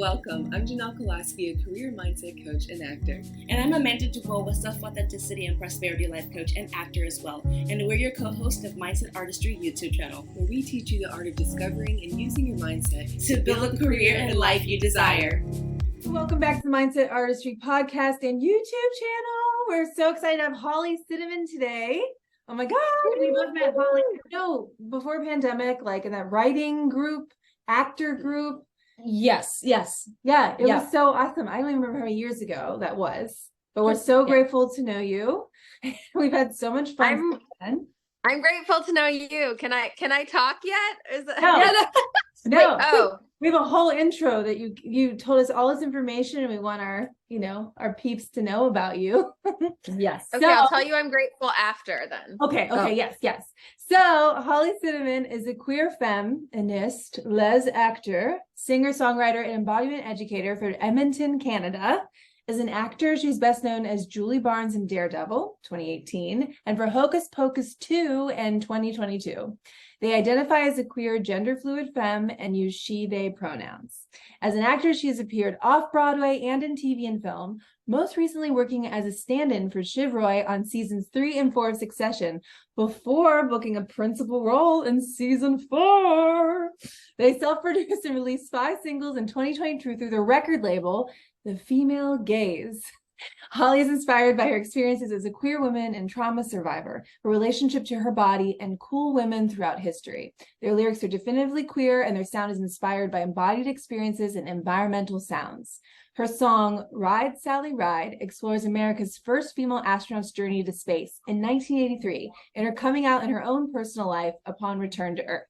Welcome. I'm Janelle Kolaski, a career mindset coach and actor. And I'm Amanda Dubois, a self-authenticity and prosperity life coach and actor as well. And we're your co-host of Mindset Artistry YouTube channel, where we teach you the art of discovering and using your mindset to build a career and life you desire. Welcome back to the Mindset Artistry podcast and YouTube channel. We're so excited to have Holly Cinnamon today. Oh my God, we both met Holly. No, before pandemic, like in that writing group, actor group. Yes. Yeah, it was so awesome. I don't even remember how many years ago that was, but we're so grateful to know you. We've had so much fun. I'm grateful to know you. Can I talk yet? No. We have a whole intro that you told us all this information, and we want our peeps to know about you. Yes. Okay, I'll tell you I'm grateful after then. Okay, yes. So Holly Cinnamon is a queer femme-inist, les actor, singer-songwriter, and embodiment educator for Edmonton, Canada. As an actor, she's best known as Julie Barnes in Daredevil, 2018, and for Hocus Pocus 2 in 2022. They identify as a queer, gender-fluid femme and use she, they pronouns. As an actor, she has appeared off-Broadway and in TV and film, most recently working as a stand-in for Shiv Roy on seasons 3 and 4 of Succession, before booking a principal role in season 4. They self-produced and released 5 singles in 2022 through their record label, the Female Gayze. Holly is inspired by her experiences as a queer woman and trauma survivor, her relationship to her body, and cool women throughout history. Their lyrics are definitively queer, and their sound is inspired by embodied experiences and environmental sounds. Her song, Ride, Sally, Ride, explores America's first female astronaut's journey to space in 1983, and her coming out in her own personal life upon return to Earth.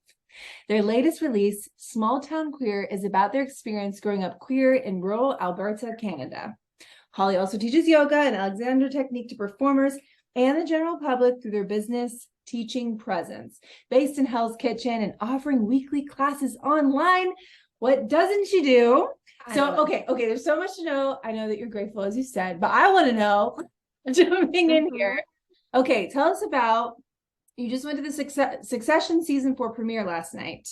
Their latest release, Small Town Queer, is about their experience growing up queer in rural Alberta, Canada. Holly also teaches yoga and Alexander technique to performers and the general public through their business teaching presence. Based in Hell's Kitchen and offering weekly classes online. What doesn't she do? Okay, there's so much to know. I know that you're grateful, as you said, but I want to know, jumping in here. Okay, tell us about, you just went to the Succession season 4 premiere last night.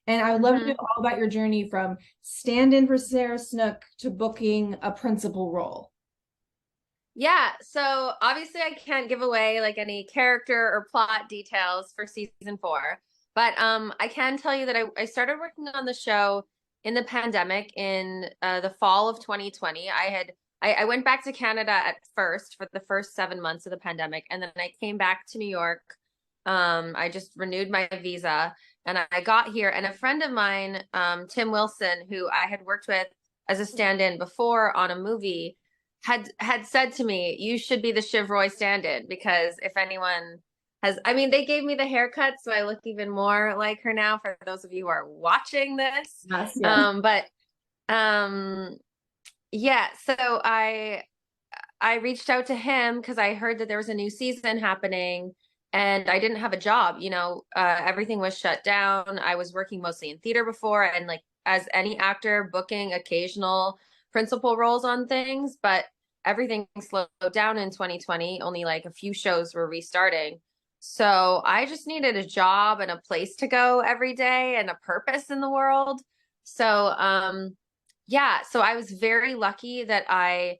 And I would love to know all about your journey from stand-in for Sarah Snook to booking a principal role. Yeah, so obviously I can't give away like any character or plot details for season 4, but I can tell you that I started working on the show in the pandemic in the fall of 2020. I went back to Canada at first for the first 7 months of the pandemic, and then I came back to New York. I just renewed my visa, and I got here, and a friend of mine, Tim Wilson, who I had worked with as a stand-in before on a movie, had said to me, you should be the Shiv Roy stand-in, because if anyone has, they gave me the haircut, so I look even more like her now, for those of you who are watching this. Yes, yeah. So I reached out to him because I heard that there was a new season happening, and I didn't have a job. Everything was shut down. I was working mostly in theater before, and like as any actor, booking occasional principal roles on things, but everything slowed down in 2020. Only like a few shows were restarting. So I just needed a job and a place to go every day and a purpose in the world. So, so I was very lucky that I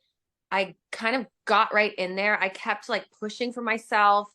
kind of got right in there. I kept like pushing for myself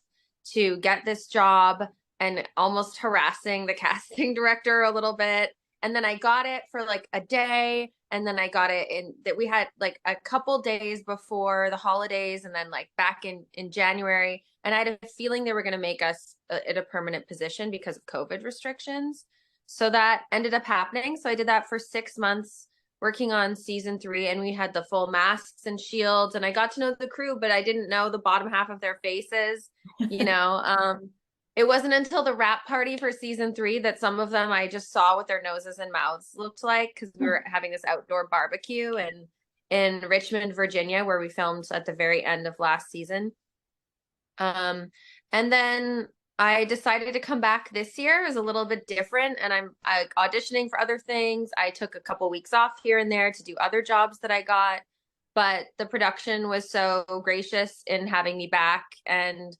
to get this job and almost harassing the casting director a little bit. And then I got it for like a day. And then I got it in that we had like a couple days before the holidays, and then like back in January. And I had a feeling they were going to make us at a permanent position because of COVID restrictions. So that ended up happening. So I did that for 6 months working on season 3, and we had the full masks and shields, and I got to know the crew, but I didn't know the bottom half of their faces, It wasn't until the wrap party for season 3 that some of them I just saw what their noses and mouths looked like, because we were having this outdoor barbecue in Richmond, Virginia, where we filmed at the very end of last season. And then I decided to come back this year. It was a little bit different, and I'm auditioning for other things. I took a couple weeks off here and there to do other jobs that I got, but the production was so gracious in having me back. And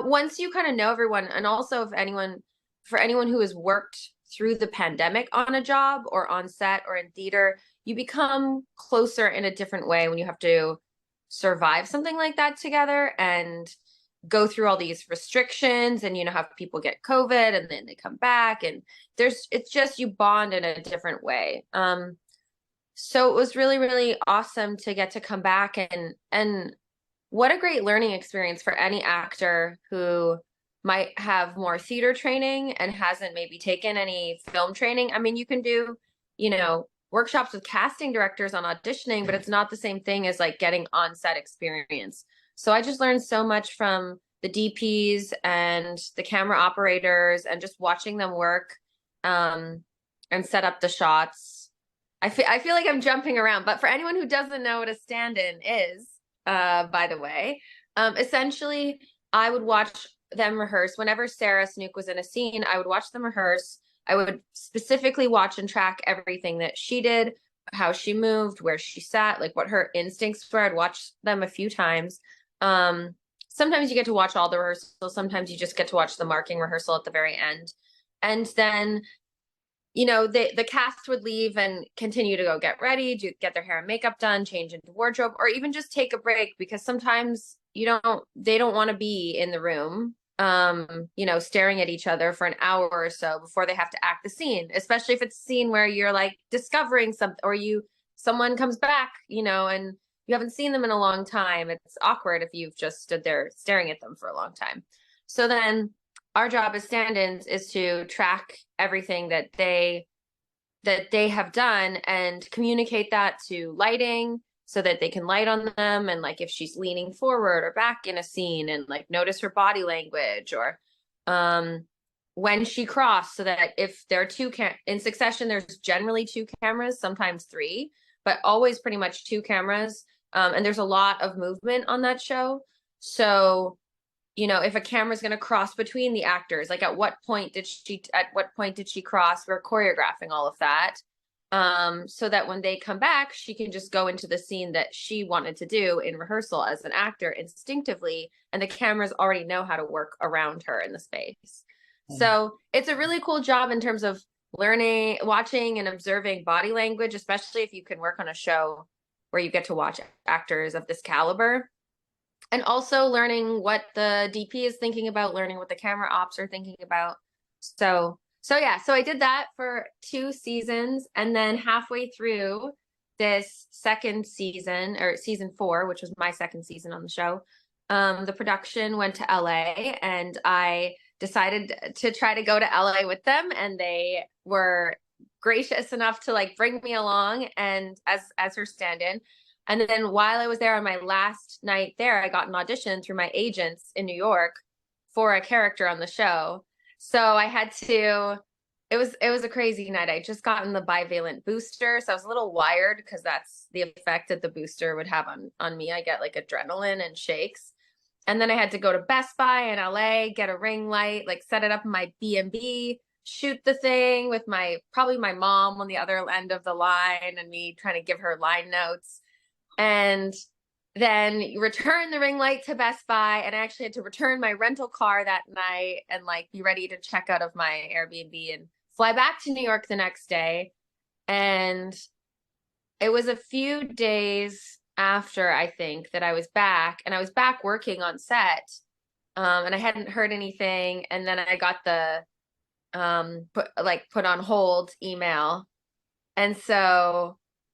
once you kind of know everyone, and also for anyone who has worked through the pandemic on a job or on set or in theater, you become closer in a different way when you have to survive something like that together and go through all these restrictions, and have people get COVID and then they come back, and it's just, you bond in a different way. So it was really, really awesome to get to come back, and what a great learning experience for any actor who might have more theater training and hasn't maybe taken any film training. I mean, you can do, workshops with casting directors on auditioning, but it's not the same thing as like getting on-set experience. So I just learned so much from the DPs and the camera operators, and just watching them work and set up the shots. I feel like I'm jumping around, but for anyone who doesn't know what a stand-in is, by the way, essentially I would watch them rehearse. Whenever Sarah Snook was in a scene, I would watch them rehearse. I would specifically watch and track everything that she did, how she moved, where she sat, like what her instincts were. I'd watch them a few times. Sometimes you get to watch all the rehearsals. Sometimes you just get to watch the marking rehearsal at the very end. And then, the cast would leave and continue to go get ready, get their hair and makeup done, change into wardrobe, or even just take a break, because sometimes they don't want to be in the room, staring at each other for an hour or so before they have to act the scene, especially if it's a scene where you're like discovering something, or someone comes back, and you haven't seen them in a long time. It's awkward if you've just stood there staring at them for a long time. So then our job as stand-ins is to track everything that they have done and communicate that to lighting, so that they can light on them, and like if she's leaning forward or back in a scene, and like notice her body language, or when she crossed, so that if there are in succession, there's generally 2 cameras, sometimes 3, but always pretty much 2 cameras. And there's a lot of movement on that show. So, if a camera's going to cross between the actors, like at what point did she cross? We're choreographing all of that. So that when they come back, she can just go into the scene that she wanted to do in rehearsal as an actor instinctively, and the cameras already know how to work around her in the space. So it's a really cool job in terms of learning, watching and observing body language, especially if you can work on a show where you get to watch actors of this caliber, and also learning what the DP is thinking about, learning what the camera ops are thinking about. So I did that for 2 seasons, and then halfway through this second season, or season 4, which was my second season on the show, the production went to LA, and I decided to try to go to LA with them, and they were gracious enough to like bring me along and as her stand-in. And then while I was there on my last night there, I got an audition through my agents in New York for a character on the show. So I had to, it was a crazy night. I just gotten the bivalent booster, so I was a little wired, because that's the effect that the booster would have on me. I get like adrenaline and shakes. And then I had to go to Best Buy in LA, get a ring light, like set it up in my B&B, shoot the thing with probably my mom on the other end of the line, and me trying to give her line notes, and then return the ring light to Best Buy. And I actually had to return my rental car that night and like be ready to check out of my Airbnb and fly back to New York the next day. And it was a few days after, I think, that I was back, and I was back working on set, and I hadn't heard anything. And then I got the put on hold email.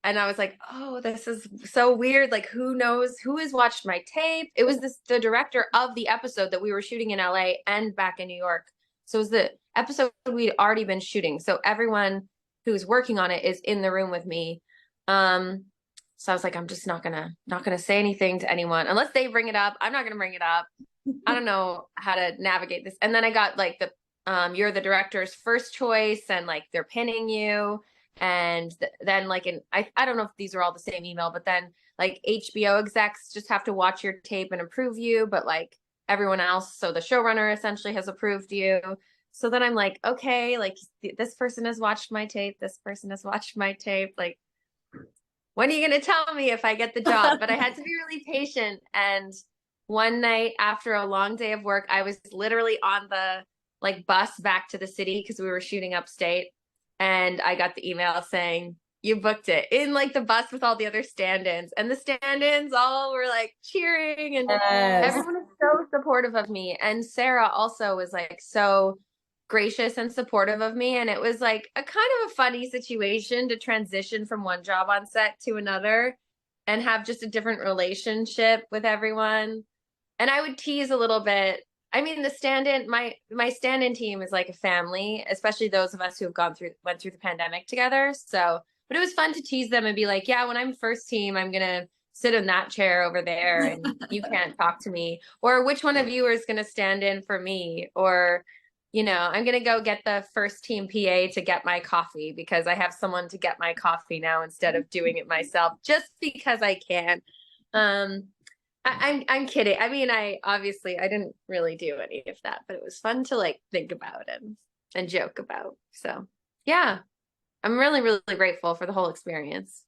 And I was like, oh, this is so weird. Like, who knows who has watched my tape? It was the director of the episode that we were shooting in LA and back in New York. So it was the episode we'd already been shooting. So everyone who's working on it is in the room with me. So I was like, I'm just not gonna say anything to anyone unless they bring it up. I'm not gonna bring it up. I don't know how to navigate this. And then I got like you're the director's first choice, and like they're pinning you. And then like I don't know if these are all the same email, but then like HBO execs just have to watch your tape and approve you, but like everyone else, so the showrunner essentially has approved you. So then I'm like, okay, like this person has watched my tape, this person has watched my tape, like when are you going to tell me if I get the job? But I had to be really patient. And one night after a long day of work, I was literally on the like bus back to the city, because we were shooting upstate. And I got the email saying, you booked it in like the bus with all the other stand-ins, and the stand-ins all were like cheering, and everyone was so supportive of me. And Sarah also was like so gracious and supportive of me. And it was like a kind of a funny situation to transition from one job on set to another and have just a different relationship with everyone. And I would tease a little bit. I mean, the stand-in, my stand-in team is like a family, especially those of us who have went through the pandemic together. So, but it was fun to tease them and be like, yeah, when I'm first team, I'm going to sit in that chair over there and you can't talk to me. Or which one of you is going to stand in for me? Or, you know, I'm going to go get the first team PA to get my coffee because I have someone to get my coffee now instead of doing it myself, just because I can. I'm kidding. I mean, I didn't really do any of that, but it was fun to like think about and joke about. So yeah, I'm really, really grateful for the whole experience.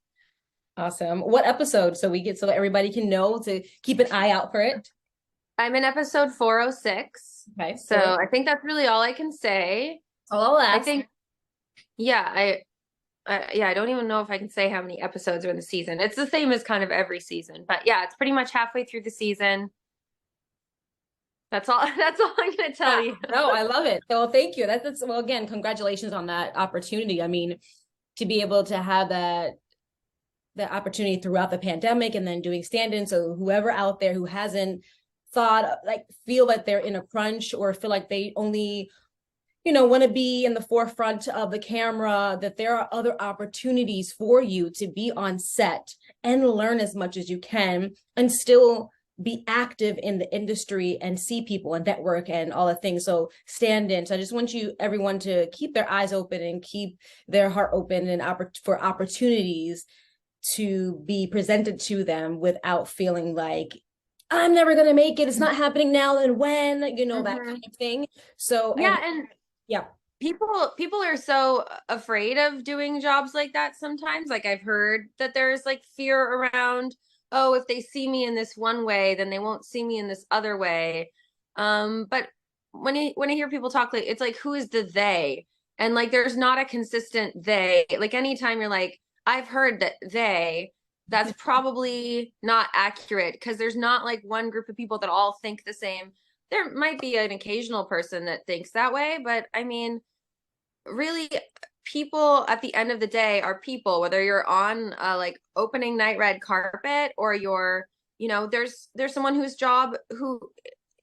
Awesome. What episode? So everybody can know to keep an eye out for it. I'm in episode 406. Okay. So I think that's really all I can say. All I'll ask. I think, yeah, I don't even know if I can say how many episodes are in the season. It's the same as kind of every season, but yeah, it's pretty much halfway through the season. That's all I'm going to tell you. No, I love it. So thank you. That's well, again, congratulations on that opportunity. I mean, to be able to have that opportunity throughout the pandemic and then doing stand-in. So whoever out there who hasn't feel like they're in a crunch or feel like they only want to be in the forefront of the camera, that there are other opportunities for you to be on set and learn as much as you can and still be active in the industry and see people and network and all the things. So stand in. So I just want everyone to keep their eyes open and keep their heart open and for opportunities to be presented to them without feeling like, I'm never going to make it. It's not happening now. Then when, that kind of thing. So yeah. People are so afraid of doing jobs like that sometimes. Like I've heard that there's like fear around, oh, if they see me in this one way, then they won't see me in this other way. But when I hear people talk, like, it's like, who is the they? And like, there's not a consistent they. Like anytime you're like, I've heard that they, that's probably not accurate because there's not like one group of people that all think the same. There might be an occasional person that thinks that way, but I mean, really, people at the end of the day are people, whether you're on like opening night red carpet or you're, there's someone who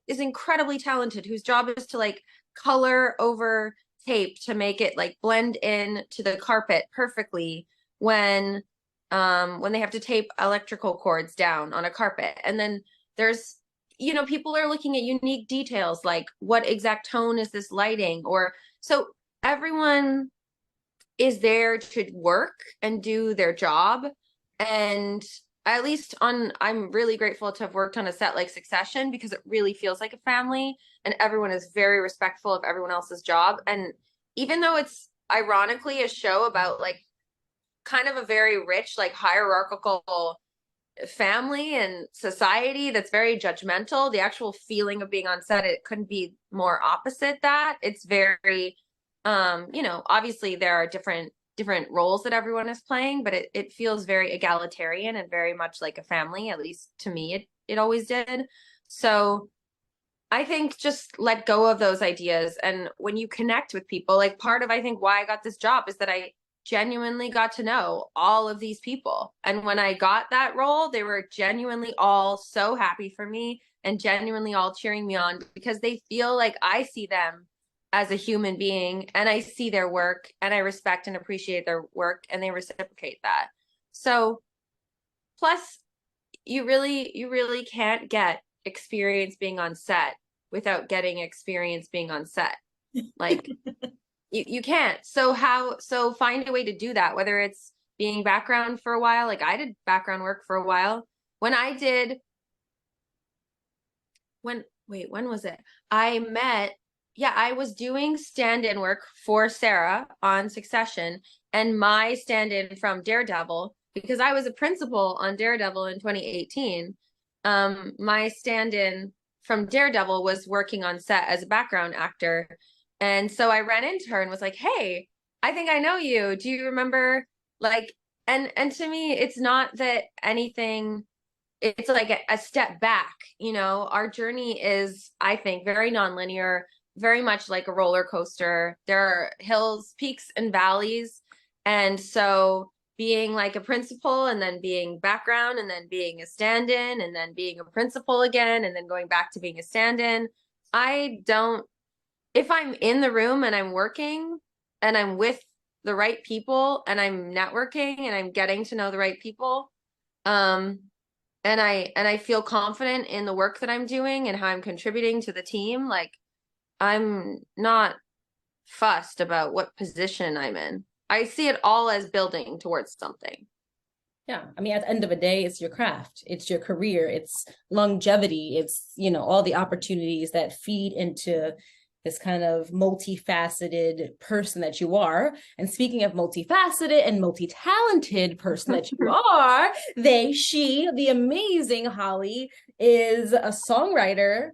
is incredibly talented, whose job is to like color over tape to make it like blend in to the carpet perfectly when they have to tape electrical cords down on a carpet. And then there's, people are looking at unique details, like what exact tone is this lighting? Or so everyone is there to work and do their job. And at least I'm really grateful to have worked on a set like Succession because it really feels like a family and everyone is very respectful of everyone else's job. And even though it's ironically a show about like kind of a very rich, like hierarchical family and society that's very judgmental, the actual feeling of being on set, it couldn't be more opposite that. It's very, obviously there are different roles that everyone is playing, but it feels very egalitarian and very much like a family, at least to me, it always did. So I think just let go of those ideas. And when you connect with people, like part of, I think why I got this job is that I genuinely got to know all of these people. And when I got that role, they were genuinely all so happy for me and genuinely all cheering me on because they feel like I see them as a human being and I see their work and I respect and appreciate their work and they reciprocate that. So plus you really can't get experience being on set without getting experience being on set. Like you can't. So find a way to do that, whether it's being background for a while. Like I did background work for a while. When was it? I was doing stand-in work for Sarah on Succession and my stand-in from Daredevil, because I was a principal on Daredevil in 2018. My stand-in from Daredevil was working on set as a background actor. And so I ran into her and was like, hey, I think I know you. Do you remember like And to me, it's not that anything, it's like a step back, you know. Our journey is, I think, very nonlinear, very much like a roller coaster. There are hills, peaks, and valleys. And so being like a principal, and then being background, and then being a stand-in, and then being a principal again, and then going back to being a stand-in, I don't, if I'm in the room and I'm working and I'm with the right people and I'm networking and I'm getting to know the right people, and I feel confident in the work that I'm doing and how I'm contributing to the team, like, I'm not fussed about what position I'm in. I see it all as building towards something. Yeah. I mean, at the end of the day, it's your craft, it's your career, it's longevity, it's, you know, all the opportunities that feed into this kind of multifaceted person that you are. And speaking of multifaceted and multi-talented person that you are, she, the amazing Holly, is a songwriter,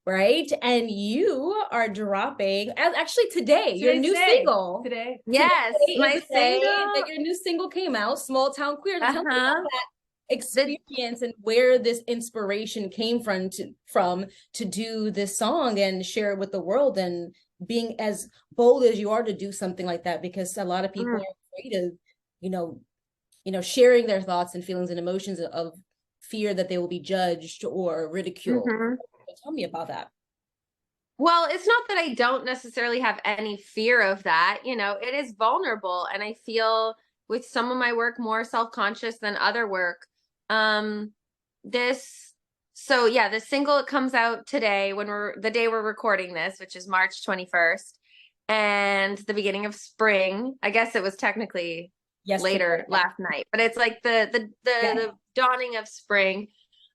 right? And you are dropping, actually today, your new single. Today. Yes, Today my is the day single. that your new single came out, Small Town Queer. Tell me about Uh-huh. that experience and where this inspiration came from to do this song and share it with the world, and being as bold as you are to do something like that, because a lot of people are afraid of, you know, sharing their thoughts and feelings and emotions of fear that they will be judged or ridiculed. Tell me about that. Well, it's not that I don't necessarily have any fear of that. You know, it is vulnerable, and I feel with some of my work more self-conscious than other work. So yeah, the single comes out today, the day we're recording this, which is March 21st, and the beginning of spring. I guess it was technically later last night, but it's like the dawning of spring.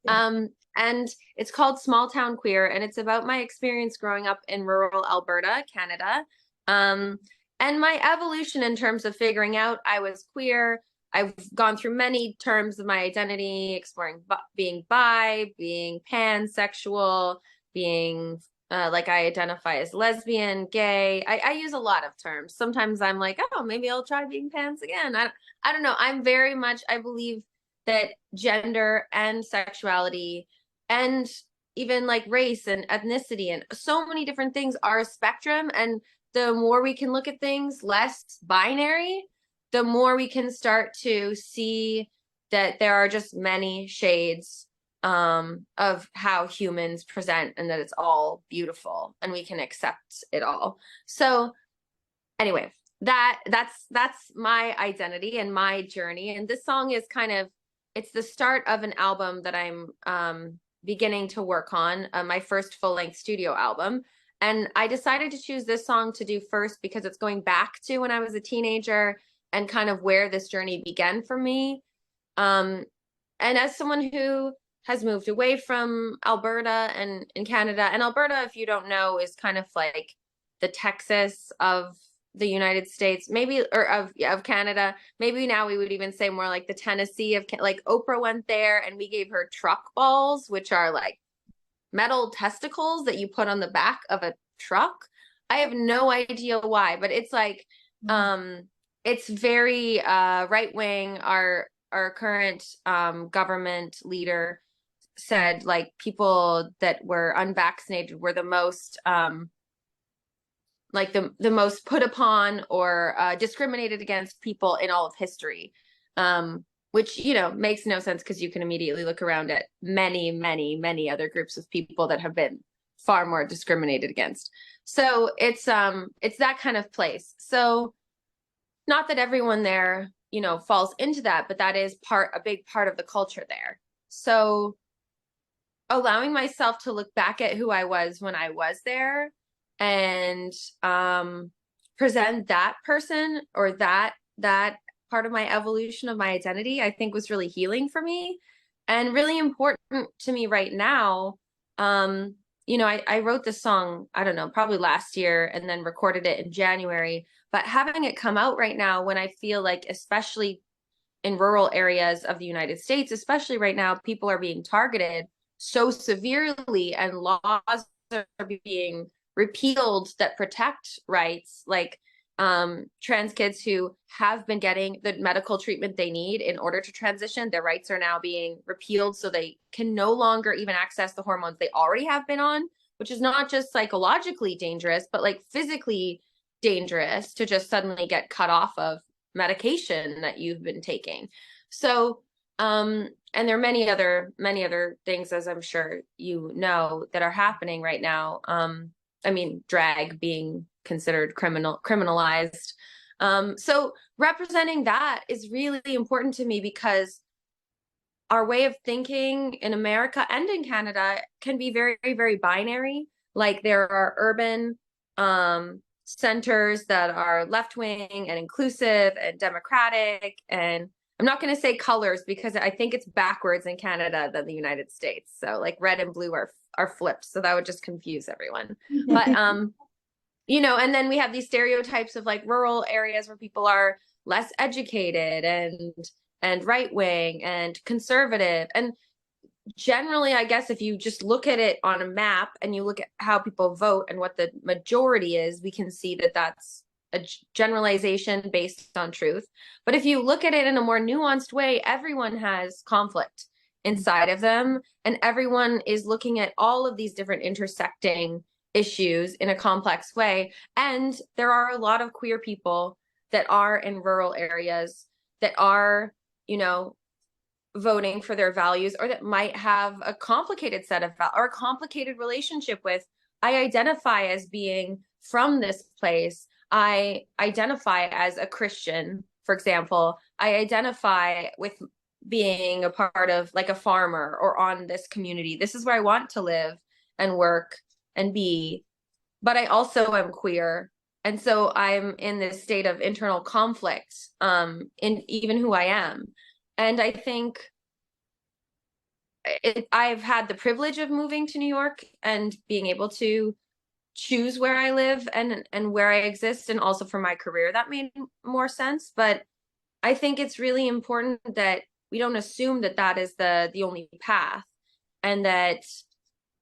And it's called Small Town Queer, and it's about my experience growing up in rural Alberta, Canada. And my evolution in terms of figuring out I was queer. I've gone through many terms of my identity, exploring being bi, being pansexual, being like I identify as lesbian, gay. I use a lot of terms. Sometimes I'm like, oh, maybe I'll try being pans again. I don't know. I'm very much, I believe that gender and sexuality and even like race and ethnicity and so many different things are a spectrum. And the more we can look at things less binary, the more we can start to see that there are just many shades of how humans present, and that it's all beautiful and we can accept it all. So anyway, that's my identity and my journey. And this song is it's the start of an album that I'm beginning to work on, my first full-length studio album. And I decided to choose this song to do first because it's going back to when I was a teenager and kind of where this journey began for me. And as someone who has moved away from Alberta and in Canada, and Alberta, if you don't know, is kind of like the Texas of the United States, maybe, or of Canada. Maybe now we would even say more like the Tennessee of, like Oprah went there and we gave her truck balls, which are like metal testicles that you put on the back of a truck. I have no idea why, but it's like, it's very right-wing. Our current government leader said like people that were unvaccinated were the most like the most put upon or discriminated against people in all of history, which, you know, makes no sense because you can immediately look around at many, many, many other groups of people that have been far more discriminated against. So it's that kind of place. So not that everyone there, you know, falls into that, but that is a big part of the culture there. So allowing myself to look back at who I was when I was there and present that person or that part of my evolution of my identity, I think was really healing for me and really important to me right now. You know, I wrote this song, I don't know, probably last year and then recorded it in January, but having it come out right now when I feel like, especially in rural areas of the United States, especially right now, people are being targeted so severely and laws are being repealed that protect rights. Like, trans kids who have been getting the medical treatment they need in order to transition. Their rights are now being repealed, so they can no longer even access the hormones they already have been on, which is not just psychologically dangerous, but like physically dangerous to just suddenly get cut off of medication that you've been taking. So, and there are many other things, as I'm sure you know, that are happening right now. I mean, drag being considered criminalized. So representing that is really important to me, because our way of thinking in America and in Canada can be very, very binary. Like there are urban centers that are left-wing and inclusive and democratic, and I'm not going to say colors because I think it's backwards in Canada than the United States. So like red and blue are flipped, so that would just confuse everyone. But you know, and then we have these stereotypes of like rural areas where people are less educated and right-wing and conservative. And generally, I guess if you just look at it on a map and you look at how people vote and what the majority is, we can see that that's a generalization based on truth. But if you look at it in a more nuanced way, everyone has conflict inside of them, and everyone is looking at all of these different intersecting issues in a complex way. And there are a lot of queer people that are in rural areas that are, you know, voting for their values, or that might have a complicated set of or a complicated relationship with, I identify as being from this place. I identify as a Christian, for example. I identify with being a part of like a farmer or on this community. This is where I want to live and work and be, but I also am queer. And so I'm in this state of internal conflict in even who I am. And I think I've had the privilege of moving to New York and being able to choose where I live and where I exist. And also for my career, that made more sense. But I think it's really important that we don't assume that that is the only path, and that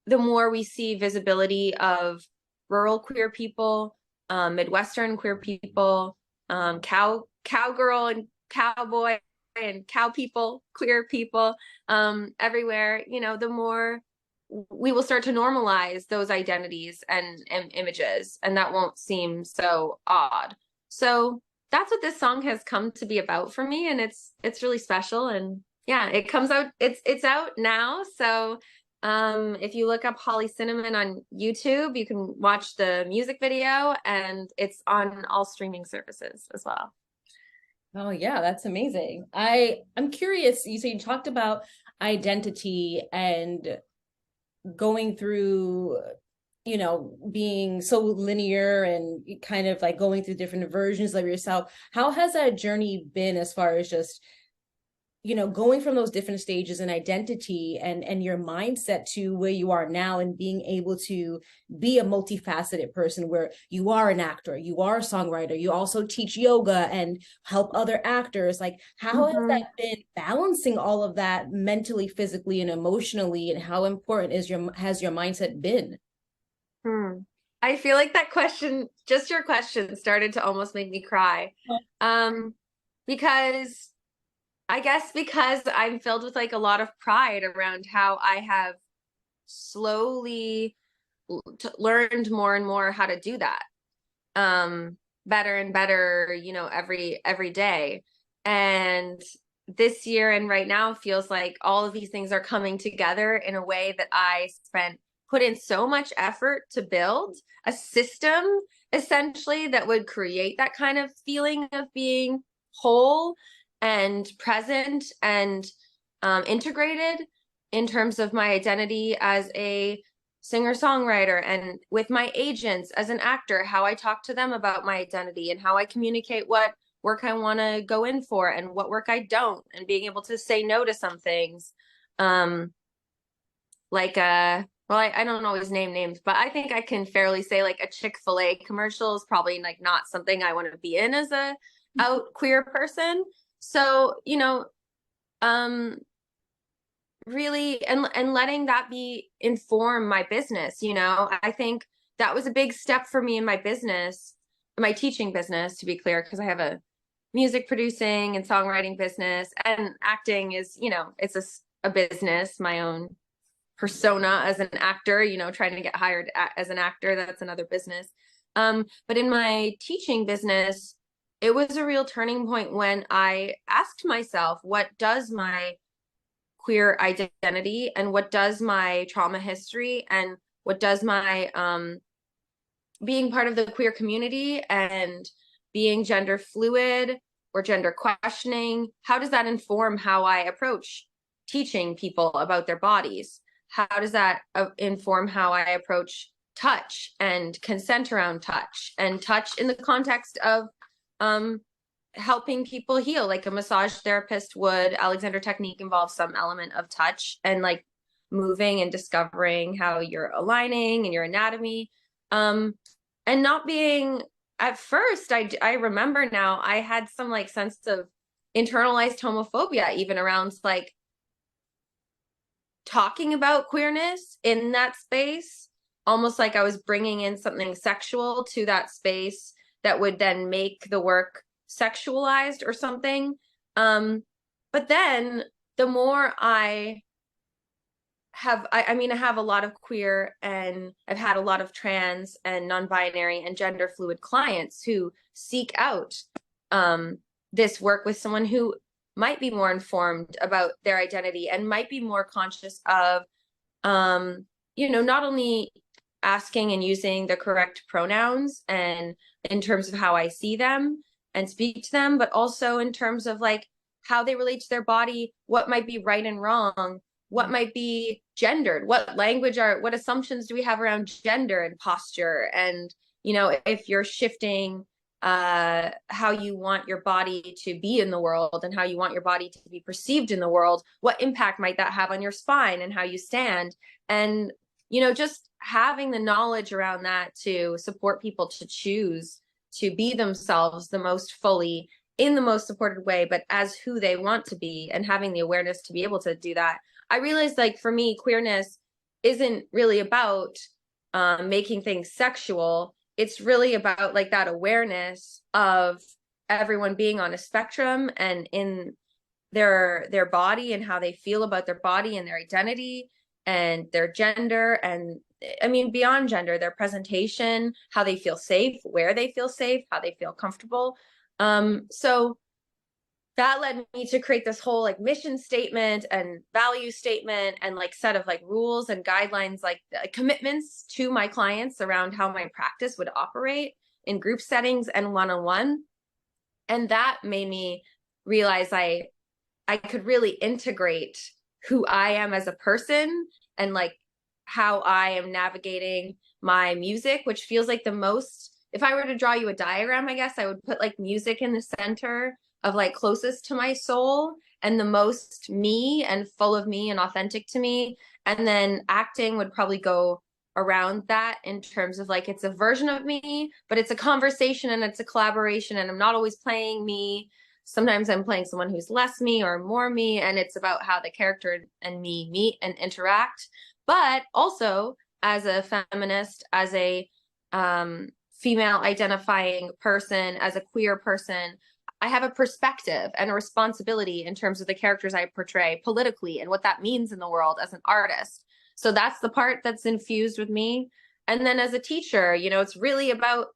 the more we see visibility of rural queer people, Midwestern queer people, cowgirl and cowboy and cow people, queer people, everywhere, you know, the more we will start to normalize those identities and images, and that won't seem so odd. So that's what this song has come to be about for me, and it's really special. And yeah, it comes out, it's out now. So if you look up Holly Cinnamon on YouTube, you can watch the music video, and it's on all streaming services as well. Oh yeah, that's amazing. I'm curious, you talked about identity and going through, you know, being so linear and kind of like going through different versions of yourself. How has that journey been as far as just, you know, going from those different stages and identity and your mindset to where you are now, and being able to be a multifaceted person where you are an actor, you are a songwriter, you also teach yoga and help other actors? Like, how has that been, balancing all of that mentally, physically, and emotionally, and how important has your mindset been? I feel like that question, just your question, started to almost make me cry. Because I guess because I'm filled with like a lot of pride around how I have slowly learned more and more how to do that better and better, you know, every day. And this year and right now feels like all of these things are coming together in a way that I put in so much effort to build a system, essentially, that would create that kind of feeling of being whole and present and integrated in terms of my identity as a singer-songwriter, and with my agents as an actor, how I talk to them about my identity and how I communicate what work I want to go in for and what work I don't, and being able to say no to some things. Well, I don't always name names, but I think I can fairly say like a Chick-fil-A commercial is probably like not something I want to be in as a out queer person. So, you know, really, and letting that inform my business, you know, I think that was a big step for me in my business, my teaching business, to be clear, because I have a music producing and songwriting business, and acting is, you know, it's a business, my own persona as an actor, you know, trying to get hired as an actor, that's another business. But in my teaching business, it was a real turning point when I asked myself, what does my queer identity and what does my trauma history and what does my being part of the queer community and being gender fluid or gender questioning, how does that inform how I approach teaching people about their bodies? How does that inform how I approach touch and consent around touch, and touch in the context of helping people heal, like a massage therapist would? Alexander technique involves some element of touch and like moving and discovering how you're aligning and your anatomy. And not being, at first, I remember now, I had some like sense of internalized homophobia even around like talking about queerness in that space, almost like I was bringing in something sexual to that space that would then make the work sexualized or something. But then the more I have, I mean, I have a lot of queer, and I've had a lot of trans and non-binary and gender fluid clients who seek out this work with someone who might be more informed about their identity and might be more conscious of, you know, not only asking and using the correct pronouns and in terms of how I see them and speak to them, but also in terms of like how they relate to their body, what might be right and wrong, what might be gendered, what language what assumptions do we have around gender and posture, and, you know, if you're shifting how you want your body to be in the world and how you want your body to be perceived in the world, what impact might that have on your spine and how you stand? And, you know, just having the knowledge around that to support people to choose to be themselves the most fully in the most supported way, but as who they want to be, and having the awareness to be able to do that. I realized, like, for me, queerness isn't really about making things sexual. It's really about like that awareness of everyone being on a spectrum and in their body and how they feel about their body and their identity and their gender, and I mean beyond gender, their presentation, how they feel safe, where they feel safe, how they feel comfortable. So that led me to create this whole like mission statement and value statement and like set of like rules and guidelines, like commitments to my clients around how my practice would operate in group settings and one-on-one. And that made me realize I could really integrate who I am as a person and like how I am navigating my music, which feels like the most, if I were to draw you a diagram, I guess I would put like music in the center of like closest to my soul and the most me and full of me and authentic to me. And then acting would probably go around that in terms of like, it's a version of me, but it's a conversation and it's a collaboration, and I'm not always playing me. Sometimes I'm playing someone who's less me or more me, and it's about how the character and me meet and interact. But also as a feminist, as a female identifying person, as a queer person, I have a perspective and a responsibility in terms of the characters I portray politically and what that means in the world as an artist. So that's the part that's infused with me. And then as a teacher, you know, it's really about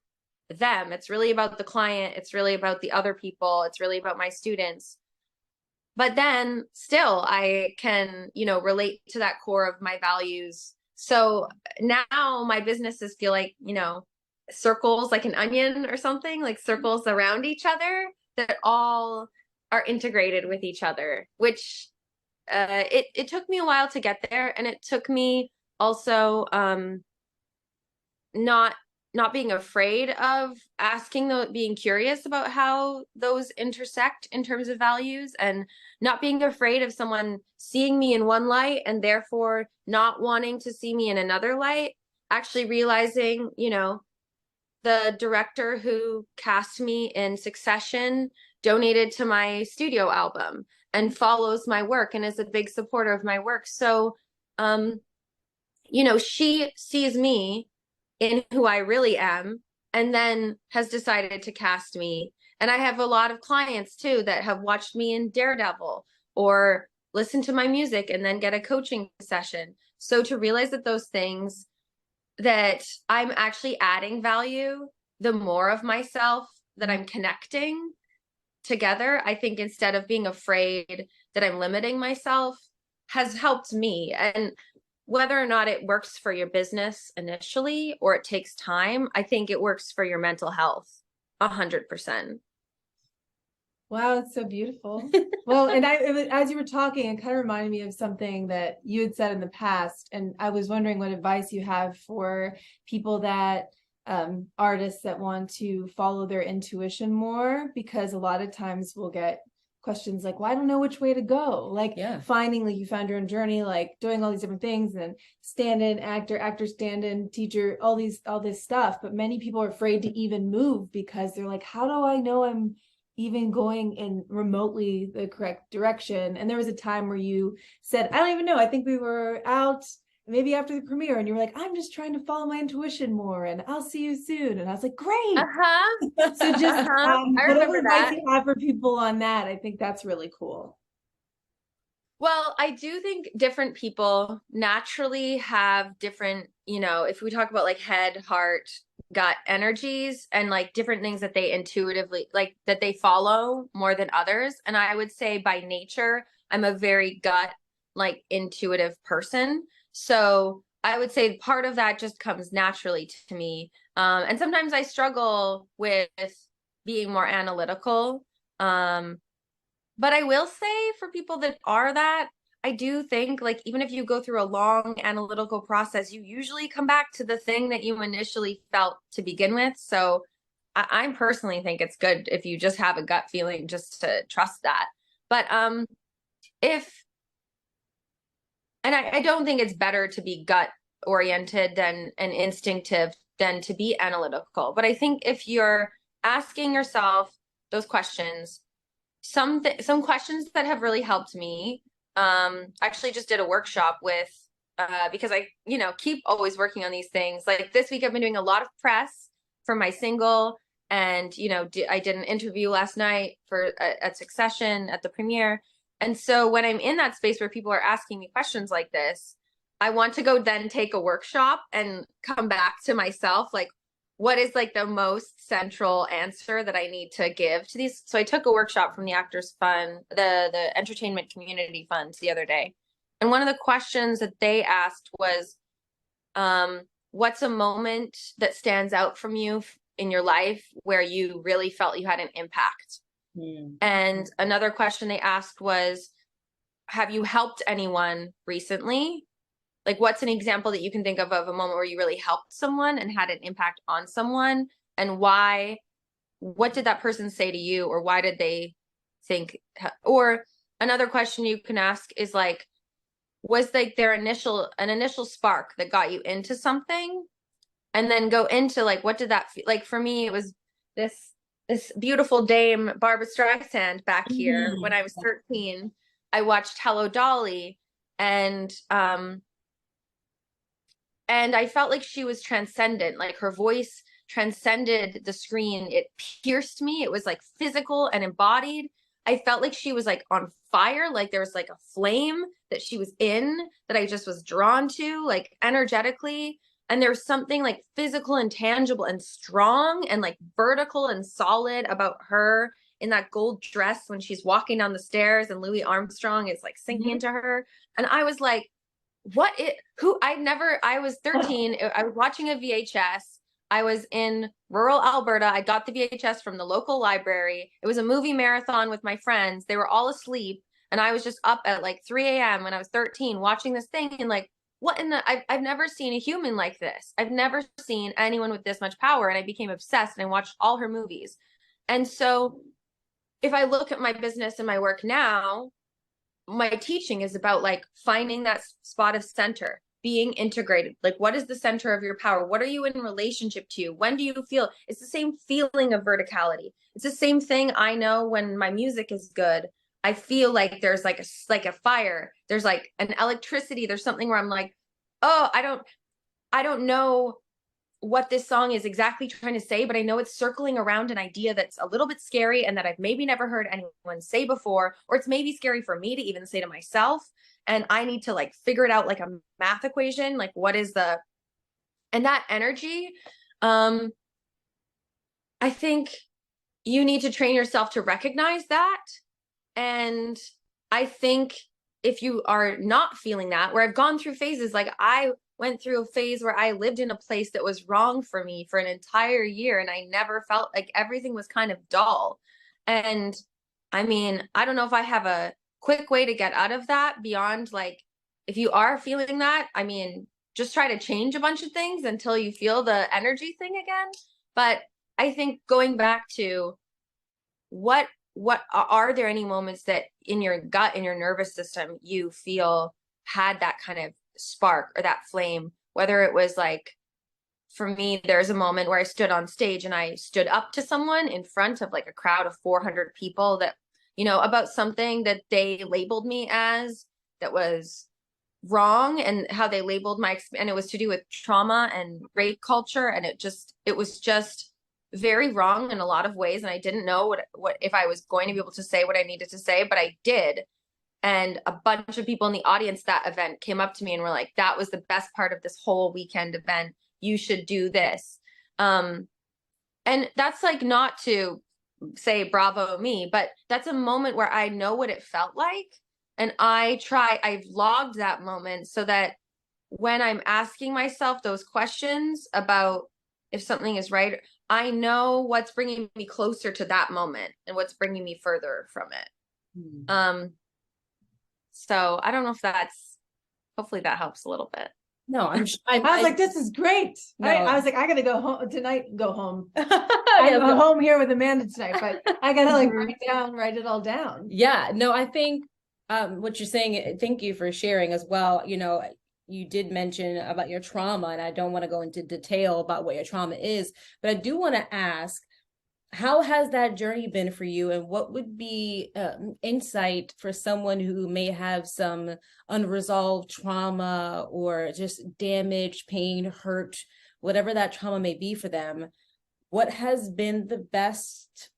them. It's really about the client. It's really about the other people. It's really about my students. But then still I can, you know, relate to that core of my values. So now my businesses feel like, you know, circles, like an onion or something, like circles around each other that all are integrated with each other, which it took me a while to get there. And it took me also not being afraid of asking, being curious about how those intersect in terms of values, and not being afraid of someone seeing me in one light and therefore not wanting to see me in another light. Actually realizing, you know, the director who cast me in Succession donated to my studio album and follows my work and is a big supporter of my work. So, you know, she sees me in who I really am, and then has decided to cast me. And I have a lot of clients too that have watched me in Daredevil or listen to my music and then get a coaching session. So to realize that those things, that I'm actually adding value, the more of myself that I'm connecting together, I think instead of being afraid that I'm limiting myself, has helped me. And whether or not it works for your business initially or it takes time, I think it works for your mental health 100%. Wow, it's so beautiful. Well, and as you were talking, it kind of reminded me of something that you had said in the past, and I was wondering what advice you have for people that artists that want to follow their intuition more, because a lot of times we'll get questions like, well, I don't know which way to go. Like finding, like you found your own journey, like doing all these different things, and stand-in actor stand-in teacher, all this stuff. But many people are afraid to even move because they're like, how do I know I'm even going in remotely the correct direction? And there was a time where you said, I don't even know, I think we were out maybe after the premiere, and you were like, I'm just trying to follow my intuition more, and I'll see you soon. And I was like, great. So just whatever advice you have for people on that, I think that's really cool. Well, I do think different people naturally have different, if we talk about like head, heart, gut energies, and like different things that they intuitively, like that they follow more than others. And I would say by nature, I'm a very gut, like intuitive person. So I would say part of that just comes naturally to me. And sometimes I struggle with being more analytical. But I will say for people that are that, I do think like even if you go through a long analytical process, you usually come back to the thing that you initially felt to begin with. So I personally think it's good if you just have a gut feeling, just to trust that. But I don't think it's better to be gut oriented and instinctive than to be analytical. But I think if you're asking yourself those questions, some questions that have really helped me, actually just did a workshop with, because I, keep always working on these things. Like this week, I've been doing a lot of press for my single, and, I did an interview last night at Succession at the premiere. And so when I'm in that space where people are asking me questions like this, I want to go then take a workshop and come back to myself, like, what is like the most central answer that I need to give to these? So I took a workshop from the Actors Fund, the Entertainment Community Funds the other day. And one of the questions that they asked was, what's a moment that stands out from you in your life where you really felt you had an impact? And another question they asked was, have you helped anyone recently? Like, what's an example that you can think of a moment where you really helped someone and had an impact on someone, and why? What did that person say to you, or why did they think? Or another question you can ask is like, was like an initial spark that got you into something, and then go into like, what did that feel like? For me, it was this beautiful dame Barbra Streisand back here. When I was 13, I watched Hello Dolly, and I felt like she was transcendent. Like her voice transcended the screen. It pierced me. It was like physical and embodied. I felt like she was like on fire. Like there was like a flame that she was in that I just was drawn to, like energetically. And there was something like physical and tangible and strong and like vertical and solid about her in that gold dress when she's walking down the stairs and Louis Armstrong is like singing to her. And I was like, I was 13. I was watching a VHS. I was in rural Alberta. I got the VHS from the local library. It was a movie marathon with my friends. They were all asleep. And I was just up at like 3 a.m. when I was 13 watching this thing, and like, I've never seen a human like this. I've never seen anyone with this much power. And I became obsessed, and I watched all her movies. And so if I look at my business and my work now, my teaching is about like finding that spot of center, being integrated. Like, what is the center of your power? What are you in relationship to? When do you feel? It's the same feeling of verticality. It's the same thing. I know when my music is good, I feel like there's like a fire. There's like an electricity. There's something where I'm like, oh, I don't know what this song is exactly trying to say, but I know it's circling around an idea that's a little bit scary and that I've maybe never heard anyone say before, or it's maybe scary for me to even say to myself. And I need to like figure it out like a math equation, like what is and that energy, I think you need to train yourself to recognize that. And I think if you are not feeling that, where I've gone through phases, like I went through a phase where I lived in a place that was wrong for me for an entire year, and I never felt like everything was kind of dull. And I mean, I don't know if I have a quick way to get out of that beyond like, if you are feeling that, I mean, just try to change a bunch of things until you feel the energy thing again. But I think going back to what are there any moments that in your gut, in your nervous system, you feel had that kind of spark or that flame, whether it was like, for me, there's a moment where I stood on stage and I stood up to someone in front of like a crowd of 400 people that, you know, about something that they labeled me as that was wrong, and how they labeled and it was to do with trauma and rape culture. And it was just very wrong in a lot of ways. And I didn't know what if I was going to be able to say what I needed to say, but I did. And a bunch of people in the audience that event came up to me and were like, that was the best part of this whole weekend event. You should do this. And that's like not to say bravo me, but that's a moment where I know what it felt like. And I've logged that moment so that when I'm asking myself those questions about if something is right, I know what's bringing me closer to that moment and what's bringing me further from it. So I don't know if hopefully that helps a little bit. No, I was like, this is great. No. I was like, I gotta go home tonight. Go home. I'm home here with Amanda tonight, but I gotta like write it all down. Yeah, no, I think what you're saying, thank you for sharing as well. You know, you did mention about your trauma, and I don't want to go into detail about what your trauma is, but I do want to ask, how has that journey been for you, and what would be insight for someone who may have some unresolved trauma or just damage, pain, hurt, whatever that trauma may be for them? What has been the best,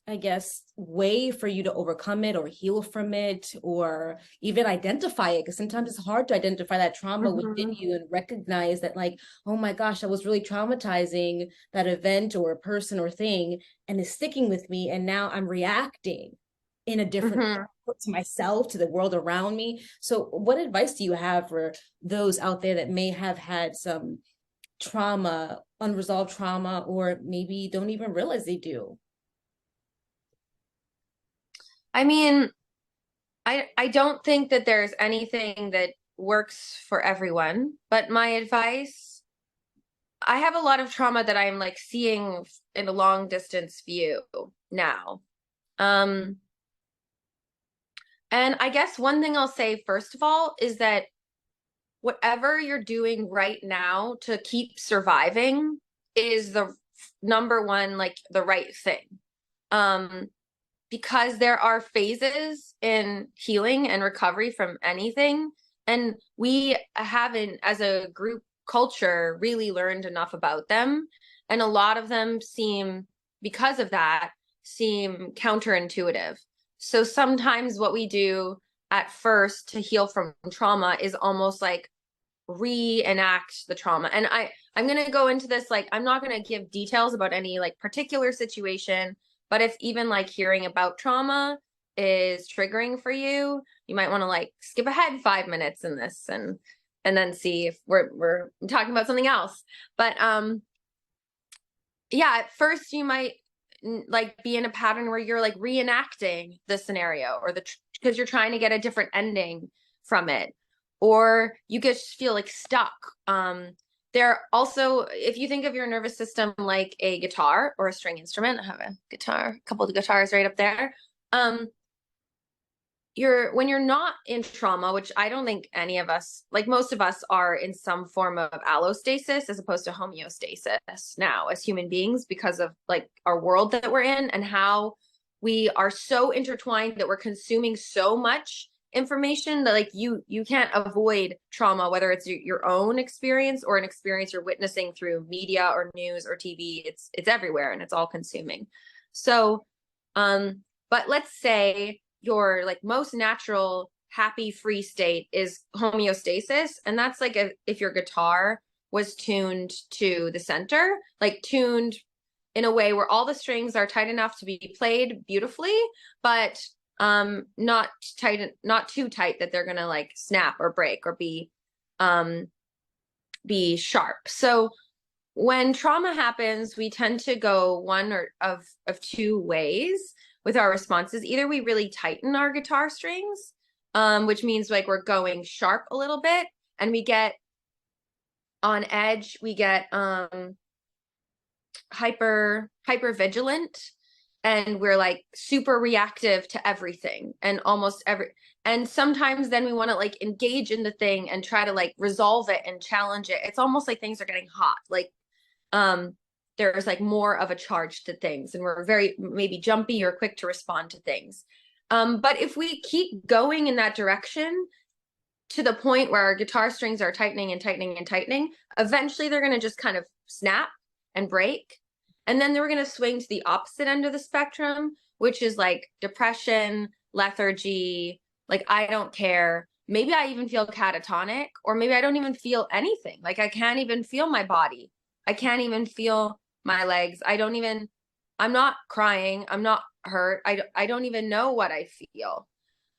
I guess, way for you to overcome it or heal from it, or even identify it? Because sometimes it's hard to identify that trauma within you and recognize that, like, oh my gosh, that was really traumatizing, that event or person or thing, and it's sticking with me. And now I'm reacting in a different way to myself, to the world around me. So what advice do you have for those out there that may have had some trauma, unresolved trauma, or maybe don't even realize they do? I mean, I don't think that there's anything that works for everyone, but my advice, I have a lot of trauma that I'm like seeing in a long distance view now. And I guess one thing I'll say, first of all, is that whatever you're doing right now to keep surviving is the number one, like the right thing. Because there are phases in healing and recovery from anything. And we haven't, as a group culture, really learned enough about them. And a lot of them because of that, seem counterintuitive. So sometimes what we do at first to heal from trauma is almost like reenact the trauma. And I'm going to go into this, like, I'm not going to give details about any like particular situation. But if even like hearing about trauma is triggering for you, you might want to like skip ahead 5 minutes in this and then see if we're talking about something else. But yeah, at first you might like be in a pattern where you're like reenacting the scenario or because you're trying to get a different ending from it, or you just feel like stuck. There also, if you think of your nervous system like a guitar or a string instrument, I have a couple of guitars right up there. When you're not in trauma, which I don't think any of us, like most of us, are in some form of allostasis as opposed to homeostasis now as human beings, because of like our world that we're in and how we are so intertwined that we're consuming so much information that like you can't avoid trauma, whether it's your own experience or an experience you're witnessing through media or news or TV. It's everywhere and it's all consuming. So, but let's say your like most natural, happy, free state is homeostasis. And that's like if your guitar was tuned to the center, like tuned in a way where all the strings are tight enough to be played beautifully, but not too tight that they're gonna like snap or break or be sharp. So when trauma happens, we tend to go one or of two ways with our responses. Either we really tighten our guitar strings, which means like we're going sharp a little bit, and we get on edge, we get hyper vigilant, and we're like super reactive to everything and and sometimes then we want to like engage in the thing and try to like resolve it and challenge it. It's almost like things are getting hot, like there's like more of a charge to things, and we're very maybe jumpy or quick to respond to things. But if we keep going in that direction to the point where our guitar strings are tightening and tightening and tightening, eventually they're going to just kind of snap and break. And then we're going to swing to the opposite end of the spectrum, which is like depression, lethargy, like I don't care. Maybe I even feel catatonic, or maybe I don't even feel anything. Like I can't even feel my body. I can't even feel my legs. I'm not crying. I'm not hurt. I don't even know what I feel.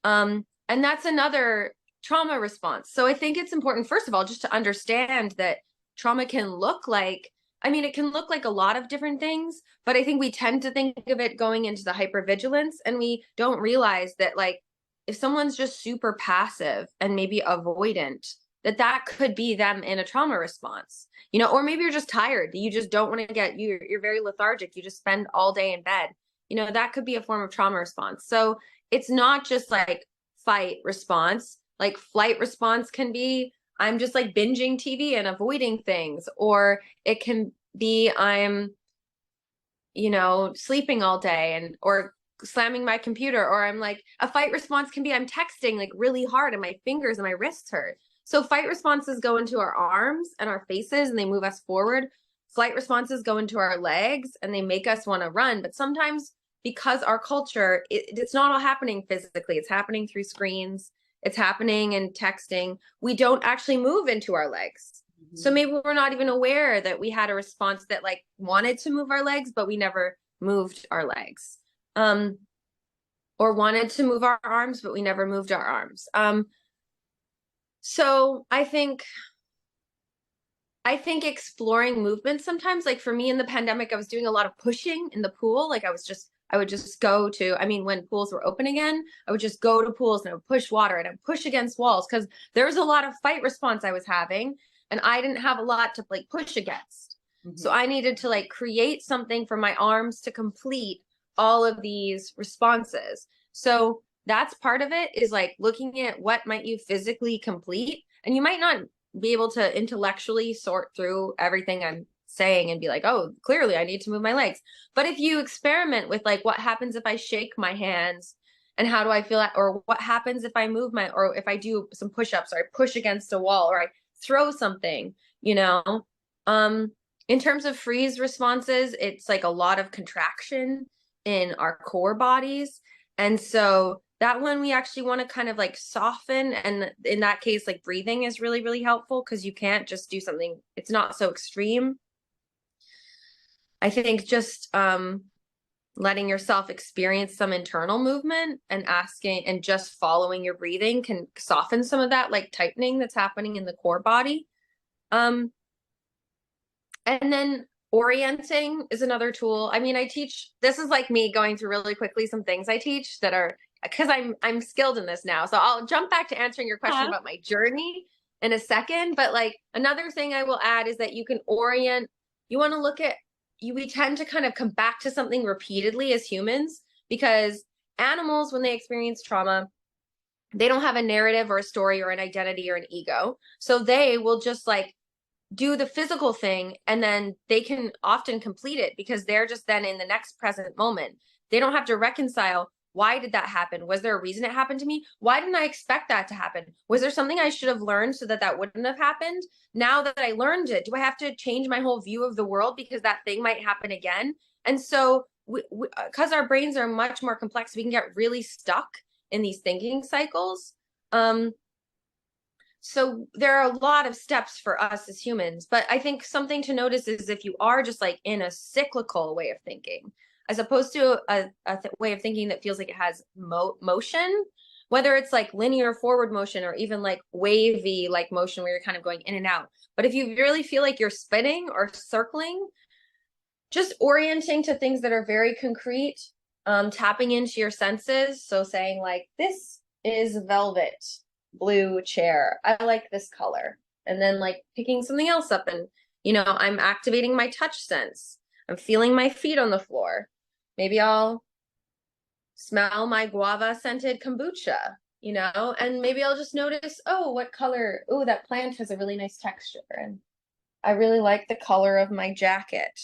And that's another trauma response. So I think it's important, first of all, just to understand that trauma can look like, it can look like a lot of different things, but I think we tend to think of it going into the hypervigilance, and we don't realize that like, if someone's just super passive and maybe avoidant, that could be them in a trauma response, or maybe you're just tired. You just don't want to you're very lethargic. You just spend all day in bed. That could be a form of trauma response. So it's not just like fight response. Like flight response can be, I'm just like binging TV and avoiding things, or it can be I'm, sleeping all day or slamming my computer, or I'm like, a fight response can be I'm texting like really hard and my fingers and my wrists hurt. So fight responses go into our arms and our faces and they move us forward. Flight responses go into our legs and they make us want to run. But sometimes because our culture, it's not all happening physically, it's happening through screens. It's happening in texting. We don't actually move into our legs. Mm-hmm. So maybe we're not even aware that we had a response that like wanted to move our legs, but we never moved our legs. Or wanted to move our arms, but we never moved our arms. So I think exploring movement sometimes, like for me in the pandemic, I was doing a lot of pushing in the pool. Like I would just go to, when pools were open again, I would just go to pools and I would push water and I would push against walls because there was a lot of fight response I was having and I didn't have a lot to like push against. Mm-hmm. So I needed to like create something for my arms to complete all of these responses. So that's part of it, is like looking at what might you physically complete. And you might not be able to intellectually sort through everything I'm saying and be like, oh, clearly I need to move my legs. But if you experiment with like, what happens if I shake my hands and how do I feel that, or what happens if I move or if I do some push-ups or I push against a wall or I throw something, in terms of freeze responses, it's like a lot of contraction in our core bodies. And so that one we actually want to kind of like soften. And in that case, like breathing is really, really helpful because you can't just do something, it's not so extreme. I think just letting yourself experience some internal movement and asking and just following your breathing can soften some of that like tightening that's happening in the core body. And then orienting is another tool. I teach, this is like me going through really quickly some things I teach that are, because I'm skilled in this now. So I'll jump back to answering your question about my journey in a second. But like another thing I will add is that you can orient, you want to look at, we tend to kind of come back to something repeatedly as humans, because animals, when they experience trauma, they don't have a narrative or a story or an identity or an ego. So they will just like do the physical thing and then they can often complete it because they're just then in the next present moment. They don't have to reconcile Why did that happen? Was there a reason it happened to me? Why didn't I expect that to happen? Was there something I should have learned so that that wouldn't have happened? Now that I learned it, do I have to change my whole view of the world because that thing might happen again? And so because our brains are much more complex, we can get really stuck in these thinking cycles. So there are a lot of steps for us as humans, but I think something to notice is if you are just like in a cyclical way of thinking, as opposed to a way of thinking that feels like it has motion, whether it's like linear forward motion or even like wavy like motion where you're kind of going in and out. But if you really feel like you're spinning or circling, just orienting to things that are very concrete, tapping into your senses. So saying like, this is velvet blue chair. I like this color. And then like picking something else up and, you know, I'm activating my touch sense. I'm feeling my feet on the floor. Maybe I'll smell my guava scented kombucha, you know, and maybe I'll just notice, oh, what color? Oh, that plant has a really nice texture. And I really like the color of my jacket.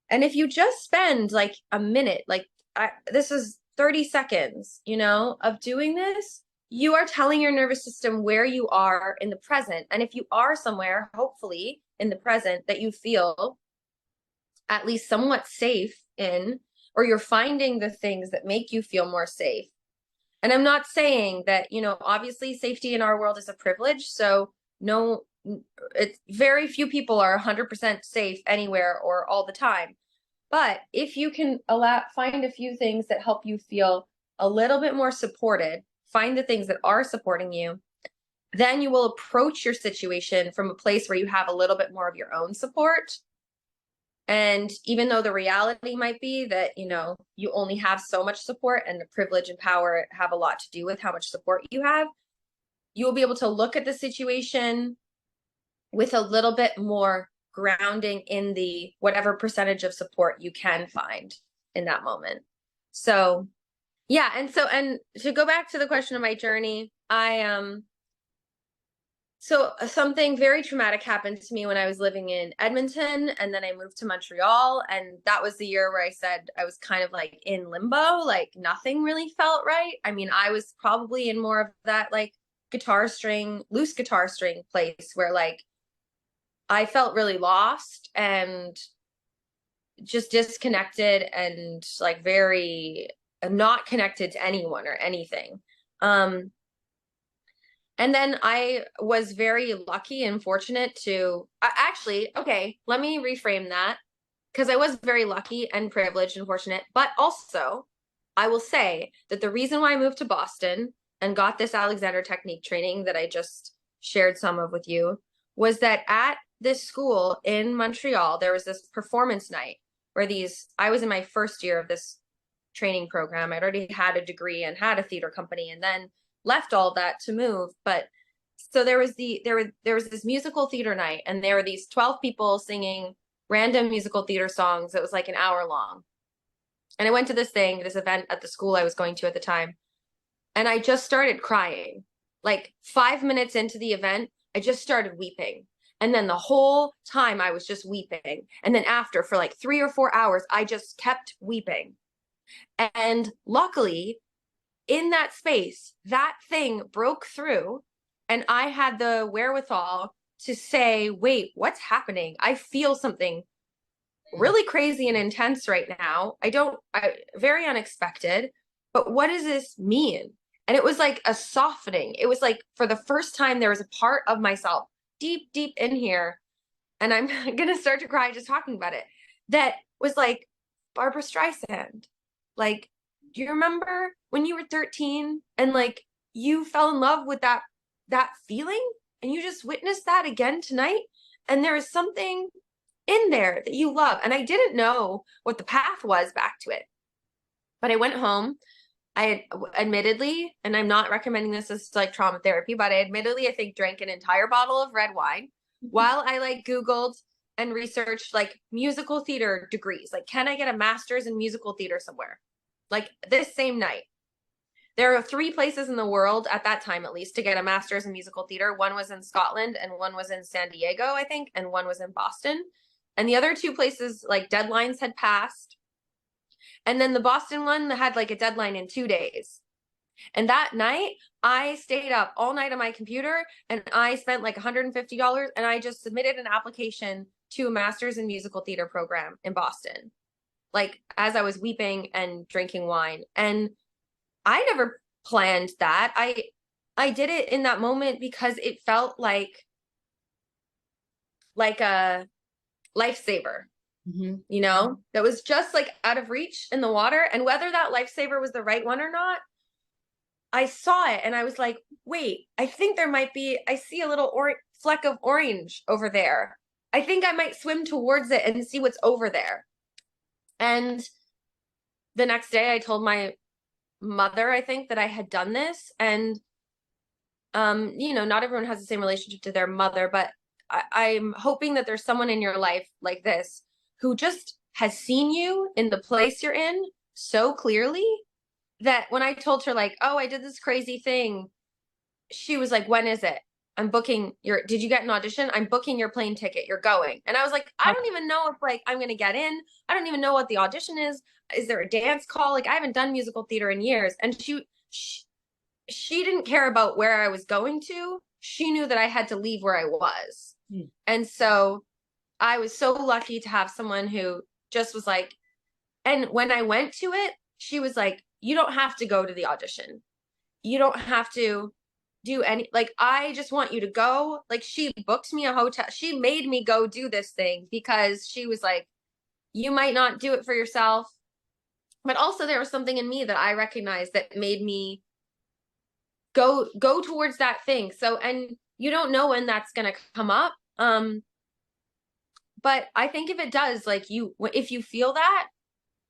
And if you just spend like a minute, like this is 30 seconds, you know, of doing this, you are telling your nervous system where you are in the present. And if you are somewhere, hopefully in the present that you feel at least somewhat safe in, or you're finding the things that make you feel more safe. And I'm not saying that, you know, obviously safety in our world is a privilege. So no, it's very few people are 100% safe anywhere or all the time. But if you can find a few things that help you feel a little bit more supported, find the things that are supporting you, then you will approach your situation from a place where you have a little bit more of your own support. And even though the reality might be that, you know, you only have so much support and the privilege and power have a lot to do with how much support you have, you will be able to look at the situation with a little bit more grounding in the whatever percentage of support you can find in that moment. So yeah, and to go back to the question of my journey, so something very traumatic happened to me when I was living in Edmonton, and then I moved to Montreal, and that was the year where I said I was kind of like in limbo, like nothing really felt right. I mean, I was probably in more of that like loose guitar string place where like I felt really lost and just disconnected and like very not connected to anyone or anything. And then I was very lucky and fortunate to actually, okay, let me reframe that, because I was very lucky and privileged and fortunate, but also I will say that the reason why I moved to Boston and got this Alexander technique training that I just shared some of with you was that at this school in Montreal, there was this performance night where I was in my first year of this training program. I'd already had a degree and had a theater company and then left all that to move. But so there was this musical theater night, and there were these 12 people singing random musical theater songs. It was like an hour long. And I went to this event at the school I was going to at the time. And I just started crying. Like 5 minutes into the event, I just started weeping. And then the whole time I was just weeping. And then after, for like 3 or 4 hours, I just kept weeping. And luckily, in that space, that thing broke through, and I had the wherewithal to say, wait, what's happening? I feel something really crazy and intense right now. Very unexpected, but what does this mean? And it was like a softening. It was like, for the first time, there was a part of myself deep, deep in here, and I'm going to start to cry just talking about it, that was like Barbara Streisand. Like, do you remember when you were 13 and like you fell in love with that feeling, and you just witnessed that again tonight? And there is something in there that you love. And I didn't know what the path was back to it, but I went home. I admittedly, and I'm not recommending this as like trauma therapy, but I think drank an entire bottle of red wine while I like Googled and researched like musical theater degrees. Like, can I get a master's in musical theater somewhere? Like this same night. There are 3 places in the world at that time, at least, to get a master's in musical theater. One was in Scotland, and one was in San Diego, I think, and one was in Boston. And the other 2 places, like, deadlines had passed. And then the Boston one had like a deadline in 2 days. And that night, I stayed up all night on my computer and I spent like $150 and I just submitted an application to a master's in musical theater program in Boston, like as I was weeping and drinking wine. And I never planned that. I did it in that moment because it felt like a lifesaver, you know, that was just like out of reach in the water. And whether that lifesaver was the right one or not, I saw it and I was like, wait, I think there might be, I see a little fleck of orange over there. I think I might swim towards it and see what's over there. And the next day I told my mother, I think, that I had done this. And, you know, not everyone has the same relationship to their mother, but I'm hoping that there's someone in your life like this who just has seen you in the place you're in so clearly that when I told her like, oh, I did this crazy thing, she was like, when is it? I'm booking did you get an audition? I'm booking your plane ticket. You're going. And I was like, I don't even know if like I'm going to get in. I don't even know what the audition is. Is there a dance call? Like I haven't done musical theater in years. And she didn't care about where I was going to. She knew that I had to leave where I was. And so I was so lucky to have someone who just was like, and when I went to it, she was like, you don't have to go to the audition. You don't have to do any, like, I just want you to go. Like she booked me a hotel. She made me go do this thing because she was like, you might not do it for yourself. But also there was something in me that I recognized that made me go towards that thing. So, and you don't know when that's going to come up. But I think if it does, like if you feel that,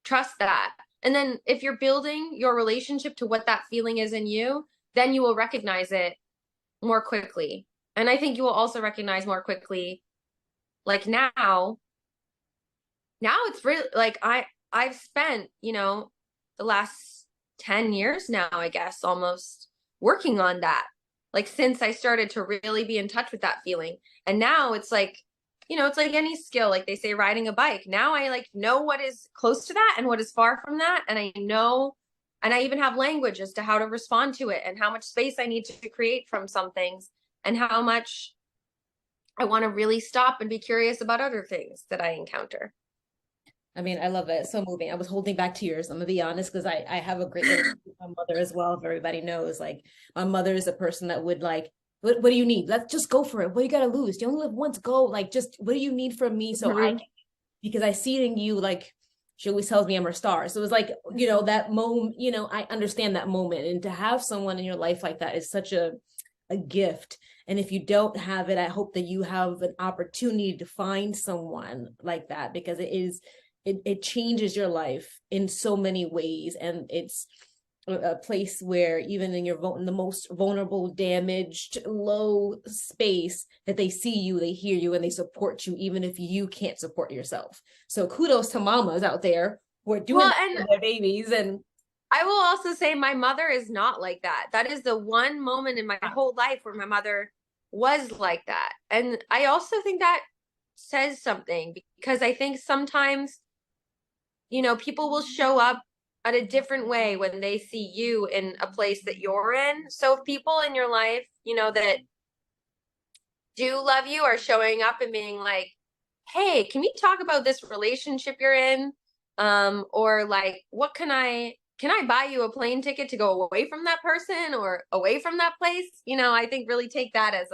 trust that. And then if you're building your relationship to what that feeling is in you, then you will recognize it more quickly. And I think you will also recognize more quickly, like now it's really like I've spent, you know, the last 10 years now, I guess, almost working on that. Like since I started to really be in touch with that feeling. And now it's like, you know, it's like any skill, like they say riding a bike. Now I like know what is close to that and what is far from that. And I know, and I even have language as to how to respond to it and how much space I need to create from some things and how much I want to really stop and be curious about other things that I encounter. I mean, I love it. It's so moving. I was holding back tears. I'm gonna be honest, because I have a great relationship with my mother as well. If everybody knows, like my mother is a person that would like, what do you need? Let's just go for it. What do you got to lose? You only live once. Go. Like, just what do you need from me? So because I see it in you, like she always tells me I'm her star. So it was like, you know, that moment, you know, I understand that moment. And to have someone in your life like that is such a gift. And if you don't have it, I hope that you have an opportunity to find someone like that, because it changes your life in so many ways. And it's a place where even in the most vulnerable, damaged, low space, that they see you, they hear you, and they support you, even if you can't support yourself. So kudos to mamas out there who are doing for their babies. And I will also say my mother is not like that. That is the one moment in my whole life where my mother was like that. And I also think that says something, because I think sometimes, you know, people will show up at a different way when they see you in a place that you're in. So if people in your life, you know, that do love you are showing up and being like, hey, can we talk about this relationship you're in? Or like, what can I buy you a plane ticket to go away from that person or away from that place? You know, I think really take that as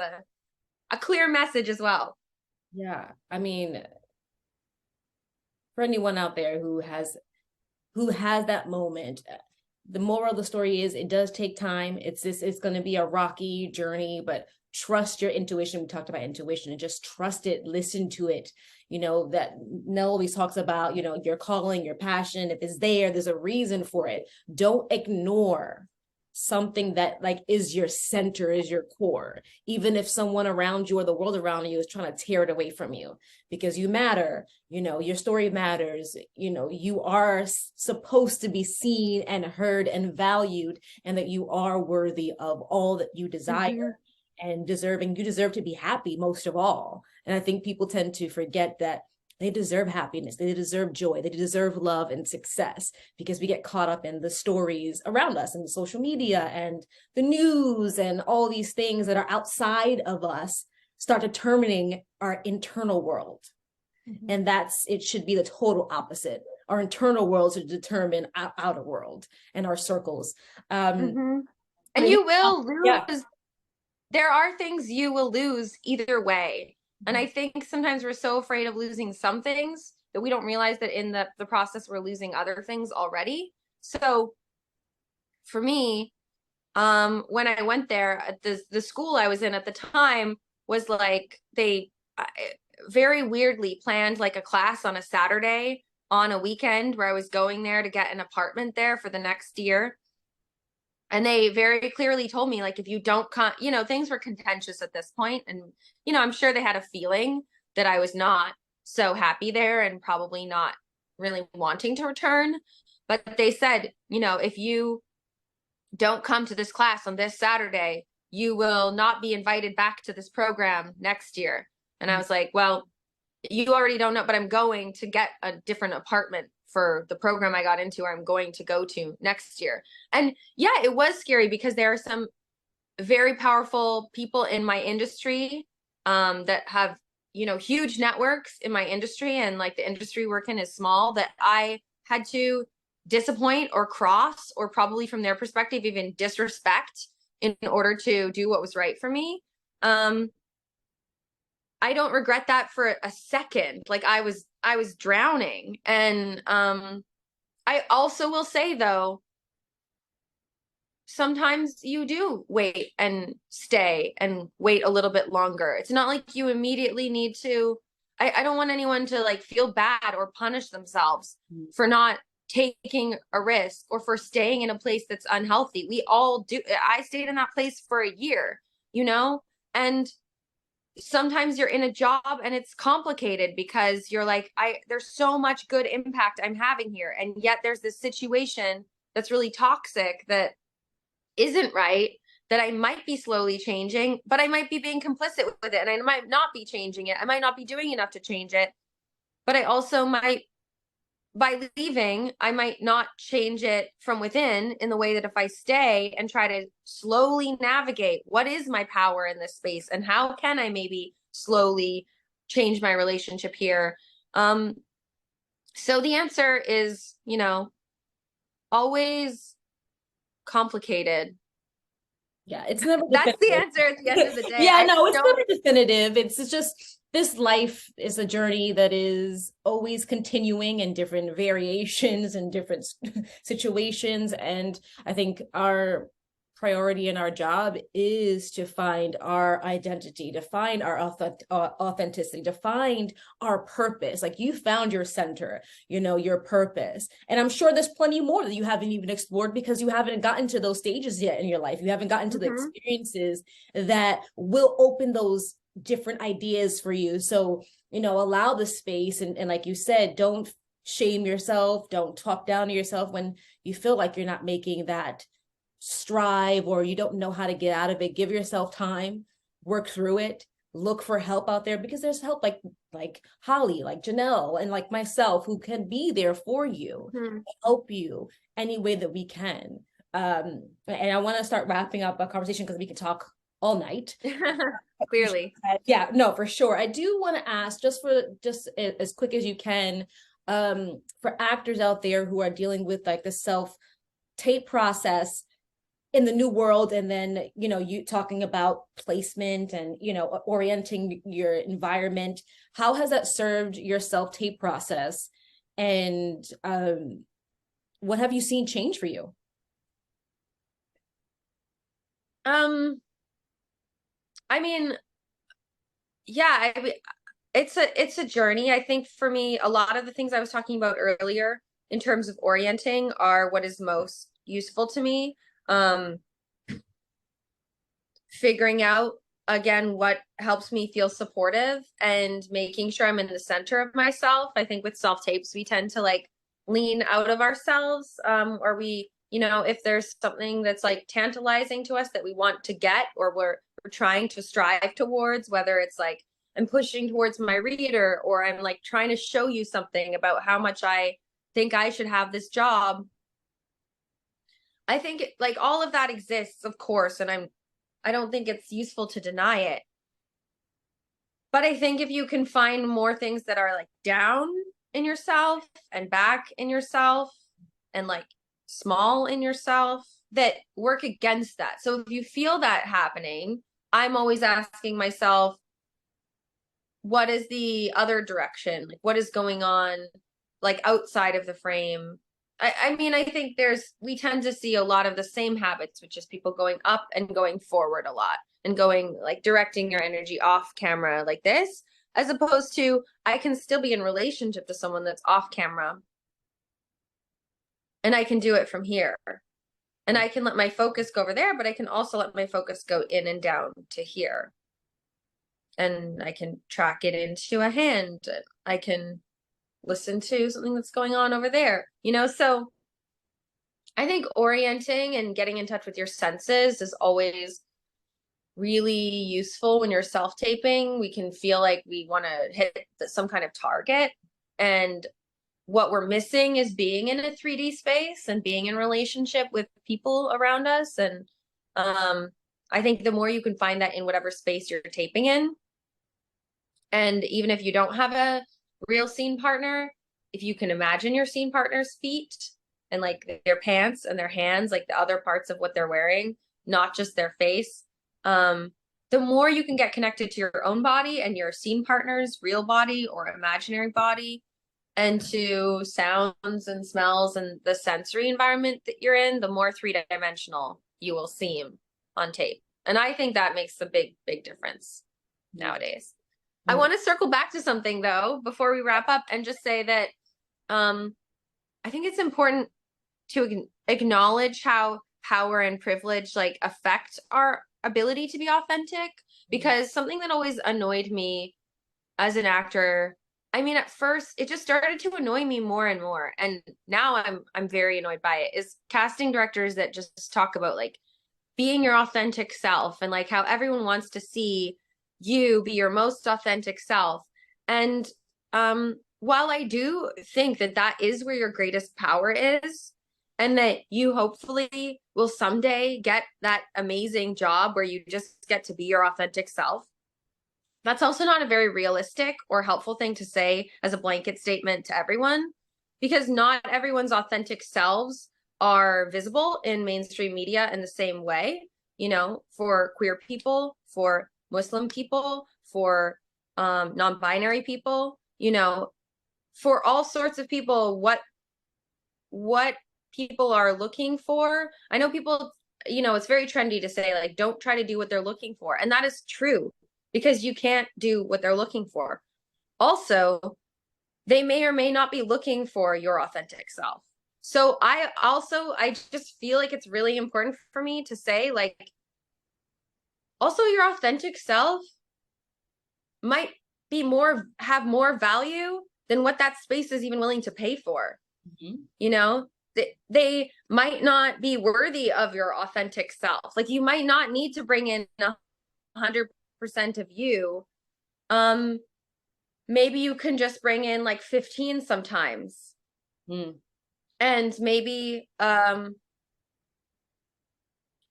a clear message as well. Yeah. I mean, for anyone out there who has that moment, the moral of the story is it does take time. It's going to be a rocky journey, but trust your intuition. We talked about intuition, and just trust it, listen to it. You know, that Nell always talks about, you know, your calling, your passion. If it's there's a reason for it. Don't ignore something that like is your center, is your core, even if someone around you or the world around you is trying to tear it away from you, because you matter. You know, your story matters. You know, you are supposed to be seen and heard and valued, and that you are worthy of all that you desire and deserving. You deserve to be happy most of all. And I think people tend to forget that they deserve happiness, they deserve joy, they deserve love and success, because we get caught up in the stories around us and social media and the news and all these things that are outside of us start determining our internal world. And it should be the total opposite. Our internal world should determine our outer world and our circles. And you will lose. Yeah. There are things you will lose either way. And I think sometimes we're so afraid of losing some things that we don't realize that in the process we're losing other things already. So for me, when I went there, the school I was in at the time was like, they very weirdly planned like a class on a Saturday on a weekend where I was going there to get an apartment there for the next year. And they very clearly told me, like, if you don't come, you know, things were contentious at this point. And, you know, I'm sure they had a feeling that I was not so happy there and probably not really wanting to return. But they said, you know, if you don't come to this class on this Saturday, you will not be invited back to this program next year. And I was like, well, you already don't know, but I'm going to get a different apartment for the program I got into, or I'm going to go to next year. And yeah, it was scary because there are some very powerful people in my industry that have, you know, huge networks in my industry, and like the industry we're in is small, that I had to disappoint or cross, or probably from their perspective, even disrespect in order to do what was right for me. I don't regret that for a second. Like I was drowning. And I also will say though, sometimes you do wait and stay and wait a little bit longer. It's not like you immediately need to, I don't want anyone to like feel bad or punish themselves for not taking a risk or for staying in a place that's unhealthy. We all do. I stayed in that place for a year, you know, and sometimes you're in a job and it's complicated because you're like, there's so much good impact I'm having here. And yet there's this situation that's really toxic that isn't right, that I might be slowly changing, but I might be being complicit with it. And I might not be changing it. I might not be doing enough to change it, but I also might, by leaving, I might not change it from within in the way that if I stay and try to slowly navigate what is my power in this space and how can I maybe slowly change my relationship here. So the answer is, you know, always complicated. Yeah, it's never that's the answer at the end of the day. Yeah, no, it's never definitive. It's just, this life is a journey that is always continuing in different variations and different situations. And I think our priority in our job is to find our identity, to find our authenticity, to find our purpose. Like you found your center, you know, your purpose. And I'm sure there's plenty more that you haven't even explored because you haven't gotten to those stages yet in your life. You haven't gotten to the experiences that will open those different ideas for you. So, you know, allow the space. And like you said, don't shame yourself. Don't talk down to yourself when you feel like you're not making that strive or you don't know how to get out of it. Give yourself time, work through it, look for help out there, because there's help like Holly, like Janelle, and like myself, who can be there for you, help you any way that we can. And I want to start wrapping up a conversation because we can talk all night. Clearly. Yeah, no, for sure. I do want to ask, just as quick as you can, for actors out there who are dealing with like the self-tape process in the new world, and then, you know, you talking about placement and, you know, orienting your environment, how has that served your self-tape process? And what have you seen change for you? I mean, yeah, it's a journey. I think for me, a lot of the things I was talking about earlier in terms of orienting are what is most useful to me. Figuring out again what helps me feel supportive and making sure I'm in the center of myself. I think with self-tapes, we tend to like lean out of ourselves, or we, you know, if there's something that's like tantalizing to us that we want to get, or we're trying to strive towards, whether it's like I'm pushing towards my reader, or I'm like trying to show you something about how much I think I should have this job. I think like all of that exists, of course, and I don't think it's useful to deny it. But I think if you can find more things that are like down in yourself and back in yourself and like small in yourself that work against that. So if you feel that happening, I'm always asking myself, what is the other direction? Like, what is going on like outside of the frame? I mean, I think we tend to see a lot of the same habits, which is people going up and going forward a lot and going like directing your energy off camera like this, as opposed to I can still be in relationship to someone that's off camera and I can do it from here. And I can let my focus go over there, but I can also let my focus go in and down to here. And I can track it into a hand. I can listen to something that's going on over there, you know? So I think orienting and getting in touch with your senses is always really useful when you're self-taping. We can feel like we want to hit some kind of target, and what we're missing is being in a 3D space and being in relationship with people around us. And I think the more you can find that in whatever space you're taping in, and even if you don't have a real scene partner, if you can imagine your scene partner's feet and like their pants and their hands, like the other parts of what they're wearing, not just their face, the more you can get connected to your own body and your scene partner's real body or imaginary body, and to sounds and smells and the sensory environment that you're in, the more three-dimensional you will seem on tape. And I think that makes a big, big difference nowadays. I want to circle back to something though, before we wrap up, and just say that I think it's important to acknowledge how power and privilege like affect our ability to be authentic, because something that always annoyed me as an actor, I mean, at first it just started to annoy me more and more, and now I'm very annoyed by it, is casting directors that just talk about like being your authentic self and like how everyone wants to see you be your most authentic self. And while I do think that that is where your greatest power is, and that you hopefully will someday get that amazing job where you just get to be your authentic self, that's also not a very realistic or helpful thing to say as a blanket statement to everyone, because not everyone's authentic selves are visible in mainstream media in the same way. You know, for queer people, for Muslim people, for non-binary people, you know, for all sorts of people, what people are looking for. I know people, you know, it's very trendy to say like, don't try to do what they're looking for. And that is true, because you can't do what they're looking for. Also, they may or may not be looking for your authentic self. So I just feel like it's really important for me to say, like, also your authentic self might be have more value than what that space is even willing to pay for. Mm-hmm. You know, they might not be worthy of your authentic self. Like, you might not need to bring in 100% of you. Maybe you can just bring in like 15 sometimes. And maybe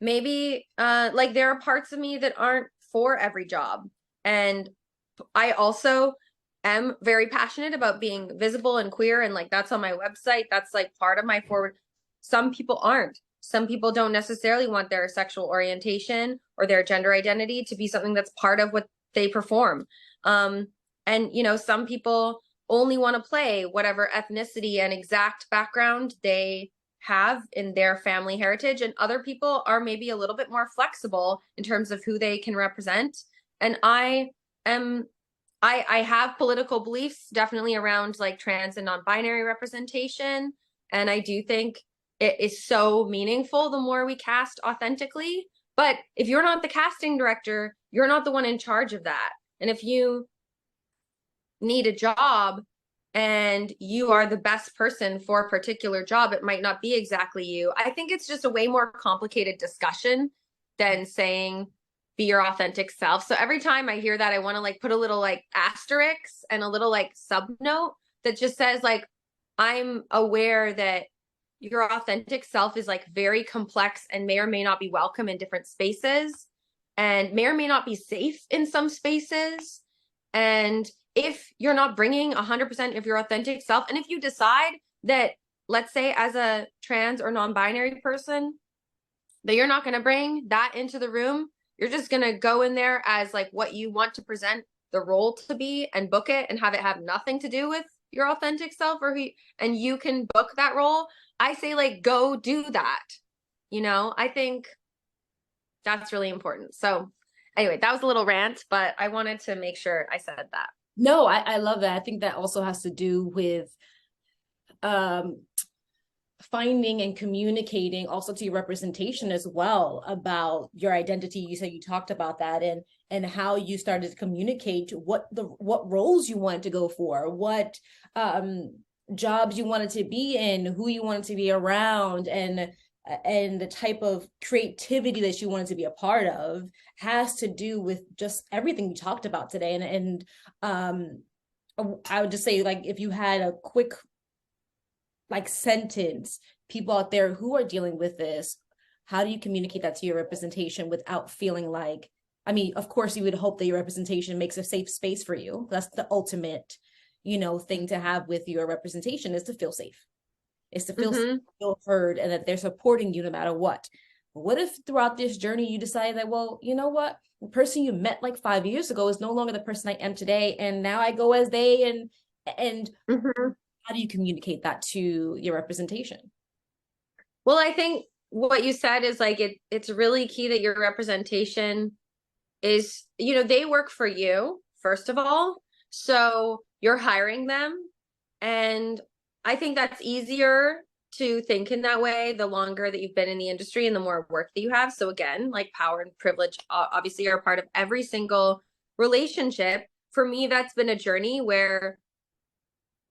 like there are parts of me that aren't for every job. And I also am very passionate about being visible and queer, and like that's on my website. That's like part of my forward. Some people aren't. Some people don't necessarily want their sexual orientation or their gender identity to be something that's part of what they perform. And you know, some people only want to play whatever ethnicity and exact background they have in their family heritage, and other people are maybe a little bit more flexible in terms of who they can represent. And I have political beliefs definitely around like trans and non-binary representation, and I do think it is so meaningful the more we cast authentically. But if you're not the casting director, you're not the one in charge of that. And if you need a job and you are the best person for a particular job, it might not be exactly you. I think it's just a way more complicated discussion than saying be your authentic self. So every time I hear that, I want to like put a little like asterisk and a little like sub note that just says like, I'm aware that your authentic self is like very complex and may or may not be welcome in different spaces and may or may not be safe in some spaces. And if you're not bringing 100% of your authentic self, and if you decide that, let's say as a trans or non-binary person, that you're not going to bring that into the room, you're just going to go in there as like what you want to present the role to be and book it and have it have nothing to do with your authentic self, or and you can book that role. I say like, go do that. You know, I think that's really important. So anyway, that was a little rant, but I wanted to make sure I said that. No, I love that. I think that also has to do with finding and communicating also to your representation as well about your identity. You said you talked about that, and how you started to communicate what roles you wanted to go for, what jobs you wanted to be in, who you wanted to be around, and the type of creativity that you wanted to be a part of has to do with just everything we talked about today. And I would just say, like, if you had a quick like sentence, people out there who are dealing with this, how do you communicate that to your representation without feeling like, I mean, of course you would hope that your representation makes a safe space for you. That's the ultimate, thing to have with your representation, is to feel safe. Is to feel heard, and that they're supporting you no matter what. But what if throughout this journey you decide that, well, you know what? The person you met like 5 years ago is no longer the person I am today, and now I go as they, and how do you communicate that to your representation? Well, I think what you said is like, it's really key that your representation is, they work for you, first of all. So you're hiring them. And I think that's easier to think in that way the longer that you've been in the industry and the more work that you have. So again, like power and privilege obviously are a part of every single relationship. For me, that's been a journey where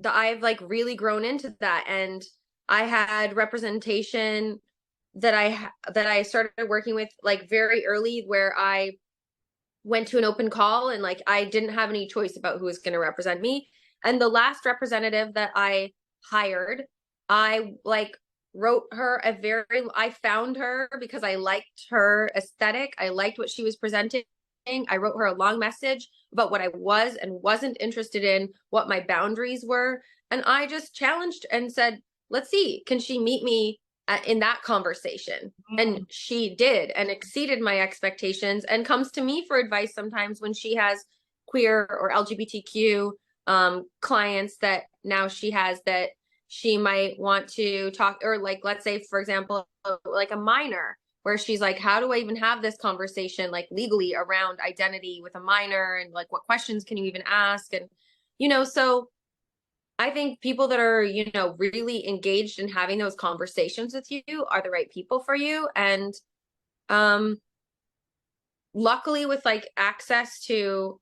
I've like really grown into that. And I had representation that I started working with like very early, where I went to an open call and like I didn't have any choice about who was going to represent me. And the last representative that I hired, I like wrote her I found her because I liked her aesthetic. I liked what she was presenting. I wrote her a long message about what I was and wasn't interested in, what my boundaries were. And I just challenged and said, let's see, can she meet me in that conversation? And she did, and exceeded my expectations, and comes to me for advice sometimes when she has queer or LGBTQ clients that now she has that she might want to talk, or like, let's say, for example, like a minor, where she's like, how do I even have this conversation like legally around identity with a minor, and like what questions can you even ask? And so I think people that are really engaged in having those conversations with you are the right people for you. And luckily, with like access to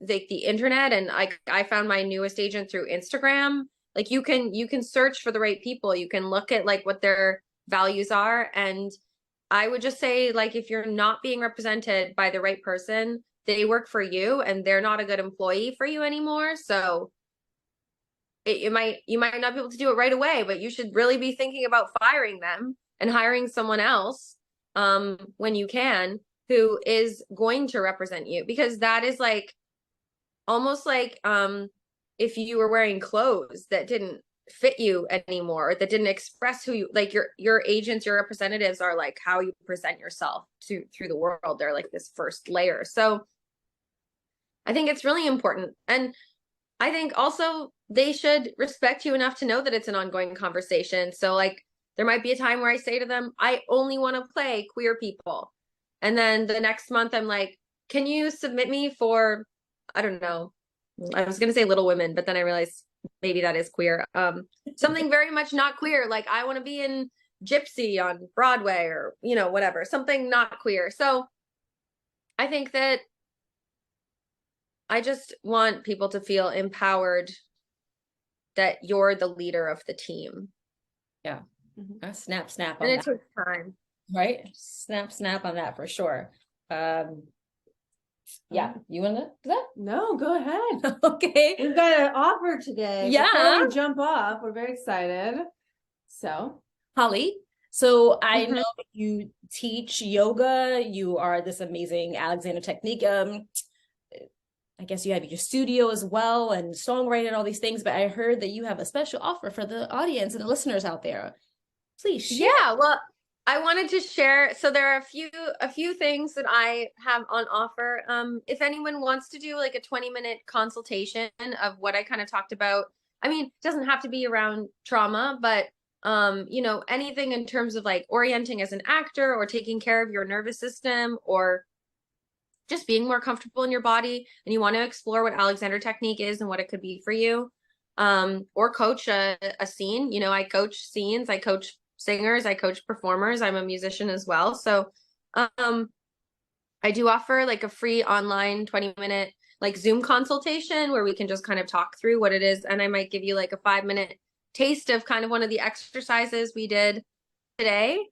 the internet, and I found my newest agent through Instagram. Like you can search for the right people. You can look at like what their values are. And I would just say, like, if you're not being represented by the right person, they work for you and they're not a good employee for you anymore. So you might not be able to do it right away, but you should really be thinking about firing them and hiring someone else when you can, who is going to represent you, because that is like almost like if you were wearing clothes that didn't fit you anymore, or that didn't express who you, like your agents, your representatives are like how you present yourself through the world. They're like this first layer. So I think it's really important. And I think also they should respect you enough to know that it's an ongoing conversation. So like there might be a time where I say to them, I only want to play queer people. And then the next month I'm like, can you submit me for, I don't know, I was going to say Little Women, but then I realized maybe that is queer. Something very much not queer. Like I want to be in Gypsy on Broadway, or, whatever, something not queer. So I think that I just want people to feel empowered that you're the leader of the team. Yeah. Snap on and it that. takes time. Right? Snap on that for sure. Yeah, you want to do that? No, go ahead. Okay. We've got an offer today. Yeah. Before we jump off, we're very excited. So, Holly, so I Mhm. know that you teach yoga. You are this amazing Alexander technique. I guess you have your studio as well and songwriting and all these things, but I heard that you have a special offer for the audience and the listeners out there. Please share. Yeah, well, I wanted to share. So there are a few things that I have on offer. If anyone wants to do like a 20-minute consultation of what I kind of talked about, I mean, it doesn't have to be around trauma, but you know, anything in terms of like orienting as an actor or taking care of your nervous system or just being more comfortable in your body, and you want to explore what Alexander technique is and what it could be for you, or coach a scene. You know, I coach scenes, I coach singers, I coach performers. I'm a musician as well. So I do offer like a free online 20-minute like Zoom consultation where we can just kind of talk through what it is. And I might give you like a 5-minute taste of kind of one of the exercises we did today.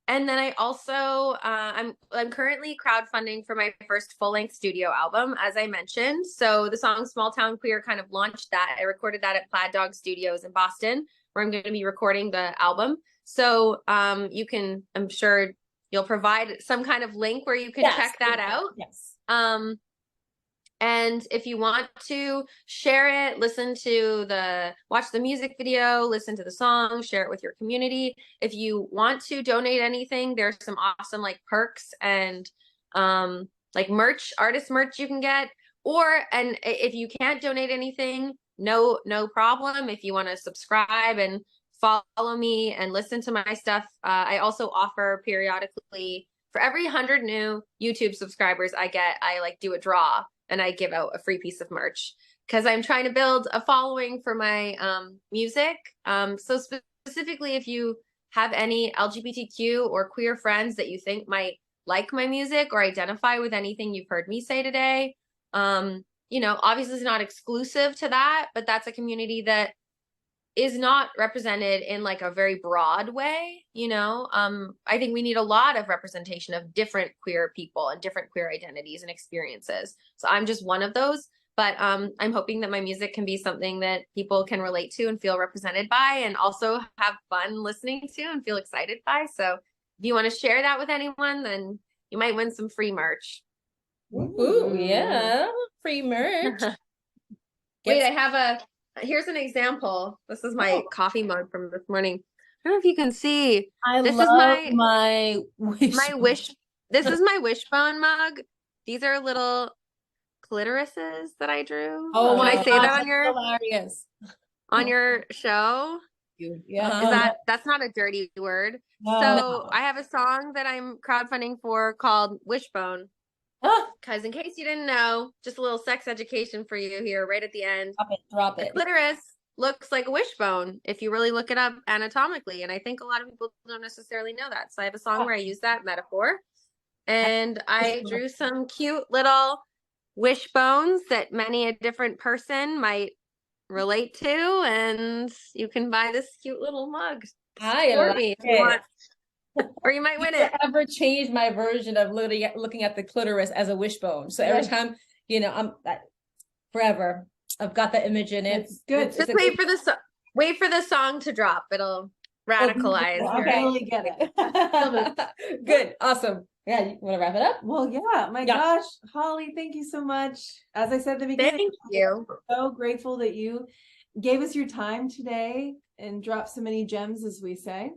And then I also, I'm currently crowdfunding for my first full-length studio album, as I mentioned. So the song Small Town Queer kind of launched that. I recorded that at Plaid Dog Studios in Boston, where I'm going to be recording the album. So you can, I'm sure you'll provide some kind of link where you can check that out. Yes. And if you want to share it, watch the music video, listen to the song, share it with your community. If you want to donate anything, there's some awesome like perks and like merch, artist merch you can get. And if you can't donate anything, no problem. If you want to subscribe and follow me and listen to my stuff, I also offer periodically for every 100 new YouTube subscribers I like do a draw. And I give out a free piece of merch because I'm trying to build a following for my music. So specifically, if you have any LGBTQ or queer friends that you think might like my music or identify with anything you've heard me say today, you know, obviously it's not exclusive to that, but that's a community that is not represented in like a very broad way, you know. I think we need a lot of representation of different queer people and different queer identities and experiences. So I'm just one of those, but I'm hoping that my music can be something that people can relate to and feel represented by and also have fun listening to and feel excited by. So if you want to share that with anyone, then you might win some free merch. Ooh, yeah. Free merch. Wait, here's an example. This is my coffee mug from this morning. I don't know if you can see. This is my wish. This is my wishbone mug. These are little clitorises that I drew. Oh, can I say that hilarious. On your show? Yeah. That's not a dirty word. No. So I have a song that I'm crowdfunding for called Wishbone. Because in case you didn't know, just a little sex education for you here right at the end. Drop it. The clitoris looks like a wishbone if you really look it up anatomically. And I think a lot of people don't necessarily know that. So I have a song where I use that metaphor. And I drew some cute little wishbones that many a different person might relate to. And you can buy this cute little mug. Support me if you want. Or you might win it. I never changed my version of looking at the clitoris as a wishbone. So every time, you know, forever. I've got the image in it. It's good. Just wait for the song to drop. It'll radicalize. I totally get it. Good. Awesome. Yeah, you want to wrap it up? Well, yeah. Gosh, Holly, thank you so much. As I said at the beginning, thank you. I'm so grateful that you gave us your time today and dropped so many gems, as we say.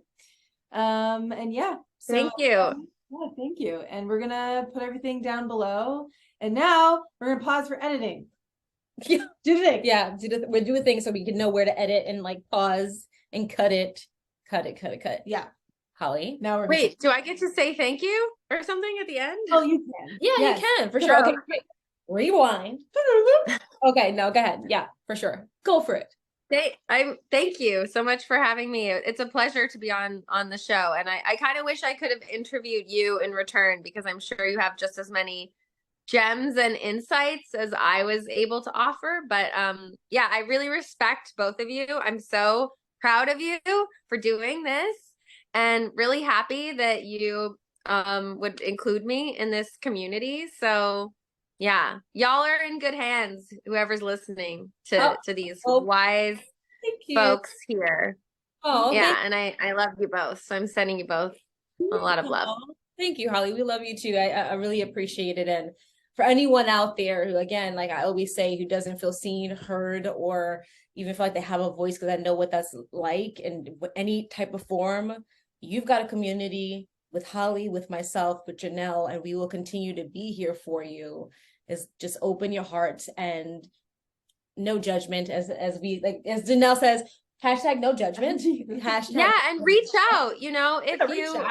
And yeah, so, thank you. Yeah, thank you. And we're gonna put everything down below. And now we're gonna pause for editing. Yeah, do the thing. Yeah, we're doing things so we can know where to edit and like pause and cut it. Yeah, Holly. Now wait. Do I get to say thank you or something at the end? Oh, you can. Yeah, yes. You can for sure. Okay, wait. Rewind. Okay, no, go ahead. Yeah, for sure. Go for it. Thank you so much for having me. It's a pleasure to be on the show. And I kind of wish I could have interviewed you in return because I'm sure you have just as many gems and insights as I was able to offer. But yeah, I really respect both of you. I'm so proud of you for doing this and really happy that you would include me in this community. So yeah, y'all are in good hands, whoever's listening to these wise folks here. Oh, yeah, and I love you both. So I'm sending you both a lot of love. Thank you, Holly. We love you too. I really appreciate it. And for anyone out there who, again, like I always say, who doesn't feel seen, heard, or even feel like they have a voice, because I know what that's like, and any type of form, you've got a community with Holly, with myself, with Janelle, and we will continue to be here for you. Is just open your hearts and no judgment, as Janelle says, hashtag no judgment. Hashtag yeah, and reach out, you know, if you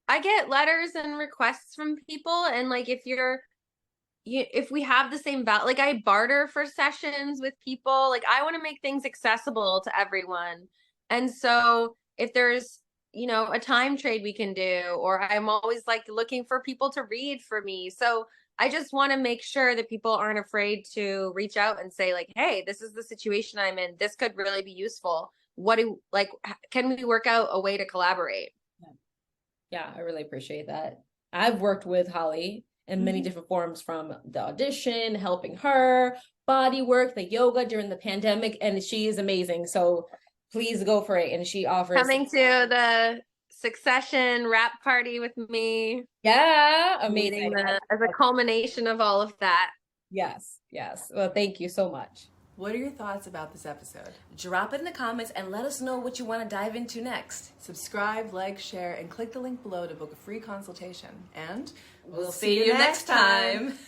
I get letters and requests from people, and like if we have the same value, like I barter for sessions with people, like I want to make things accessible to everyone. And so if there's, you know, a time trade we can do, or I'm always like looking for people to read for me. So I just want to make sure that people aren't afraid to reach out and say like, hey, this is the situation I'm in. This could really be useful. Can we work out a way to collaborate? Yeah, I really appreciate that. I've worked with Holly in many different forms, from the audition, helping her, body work, the yoga during the pandemic, and she is amazing. So please go for it. And she offers coming to the Succession wrap party with me. Yeah, amazing. As a culmination of all of that. Yes. Well, thank you so much. What are your thoughts about this episode? Drop it in the comments and let us know what you want to dive into next. Subscribe, like, share, and click the link below to book a free consultation. And we'll see you next time.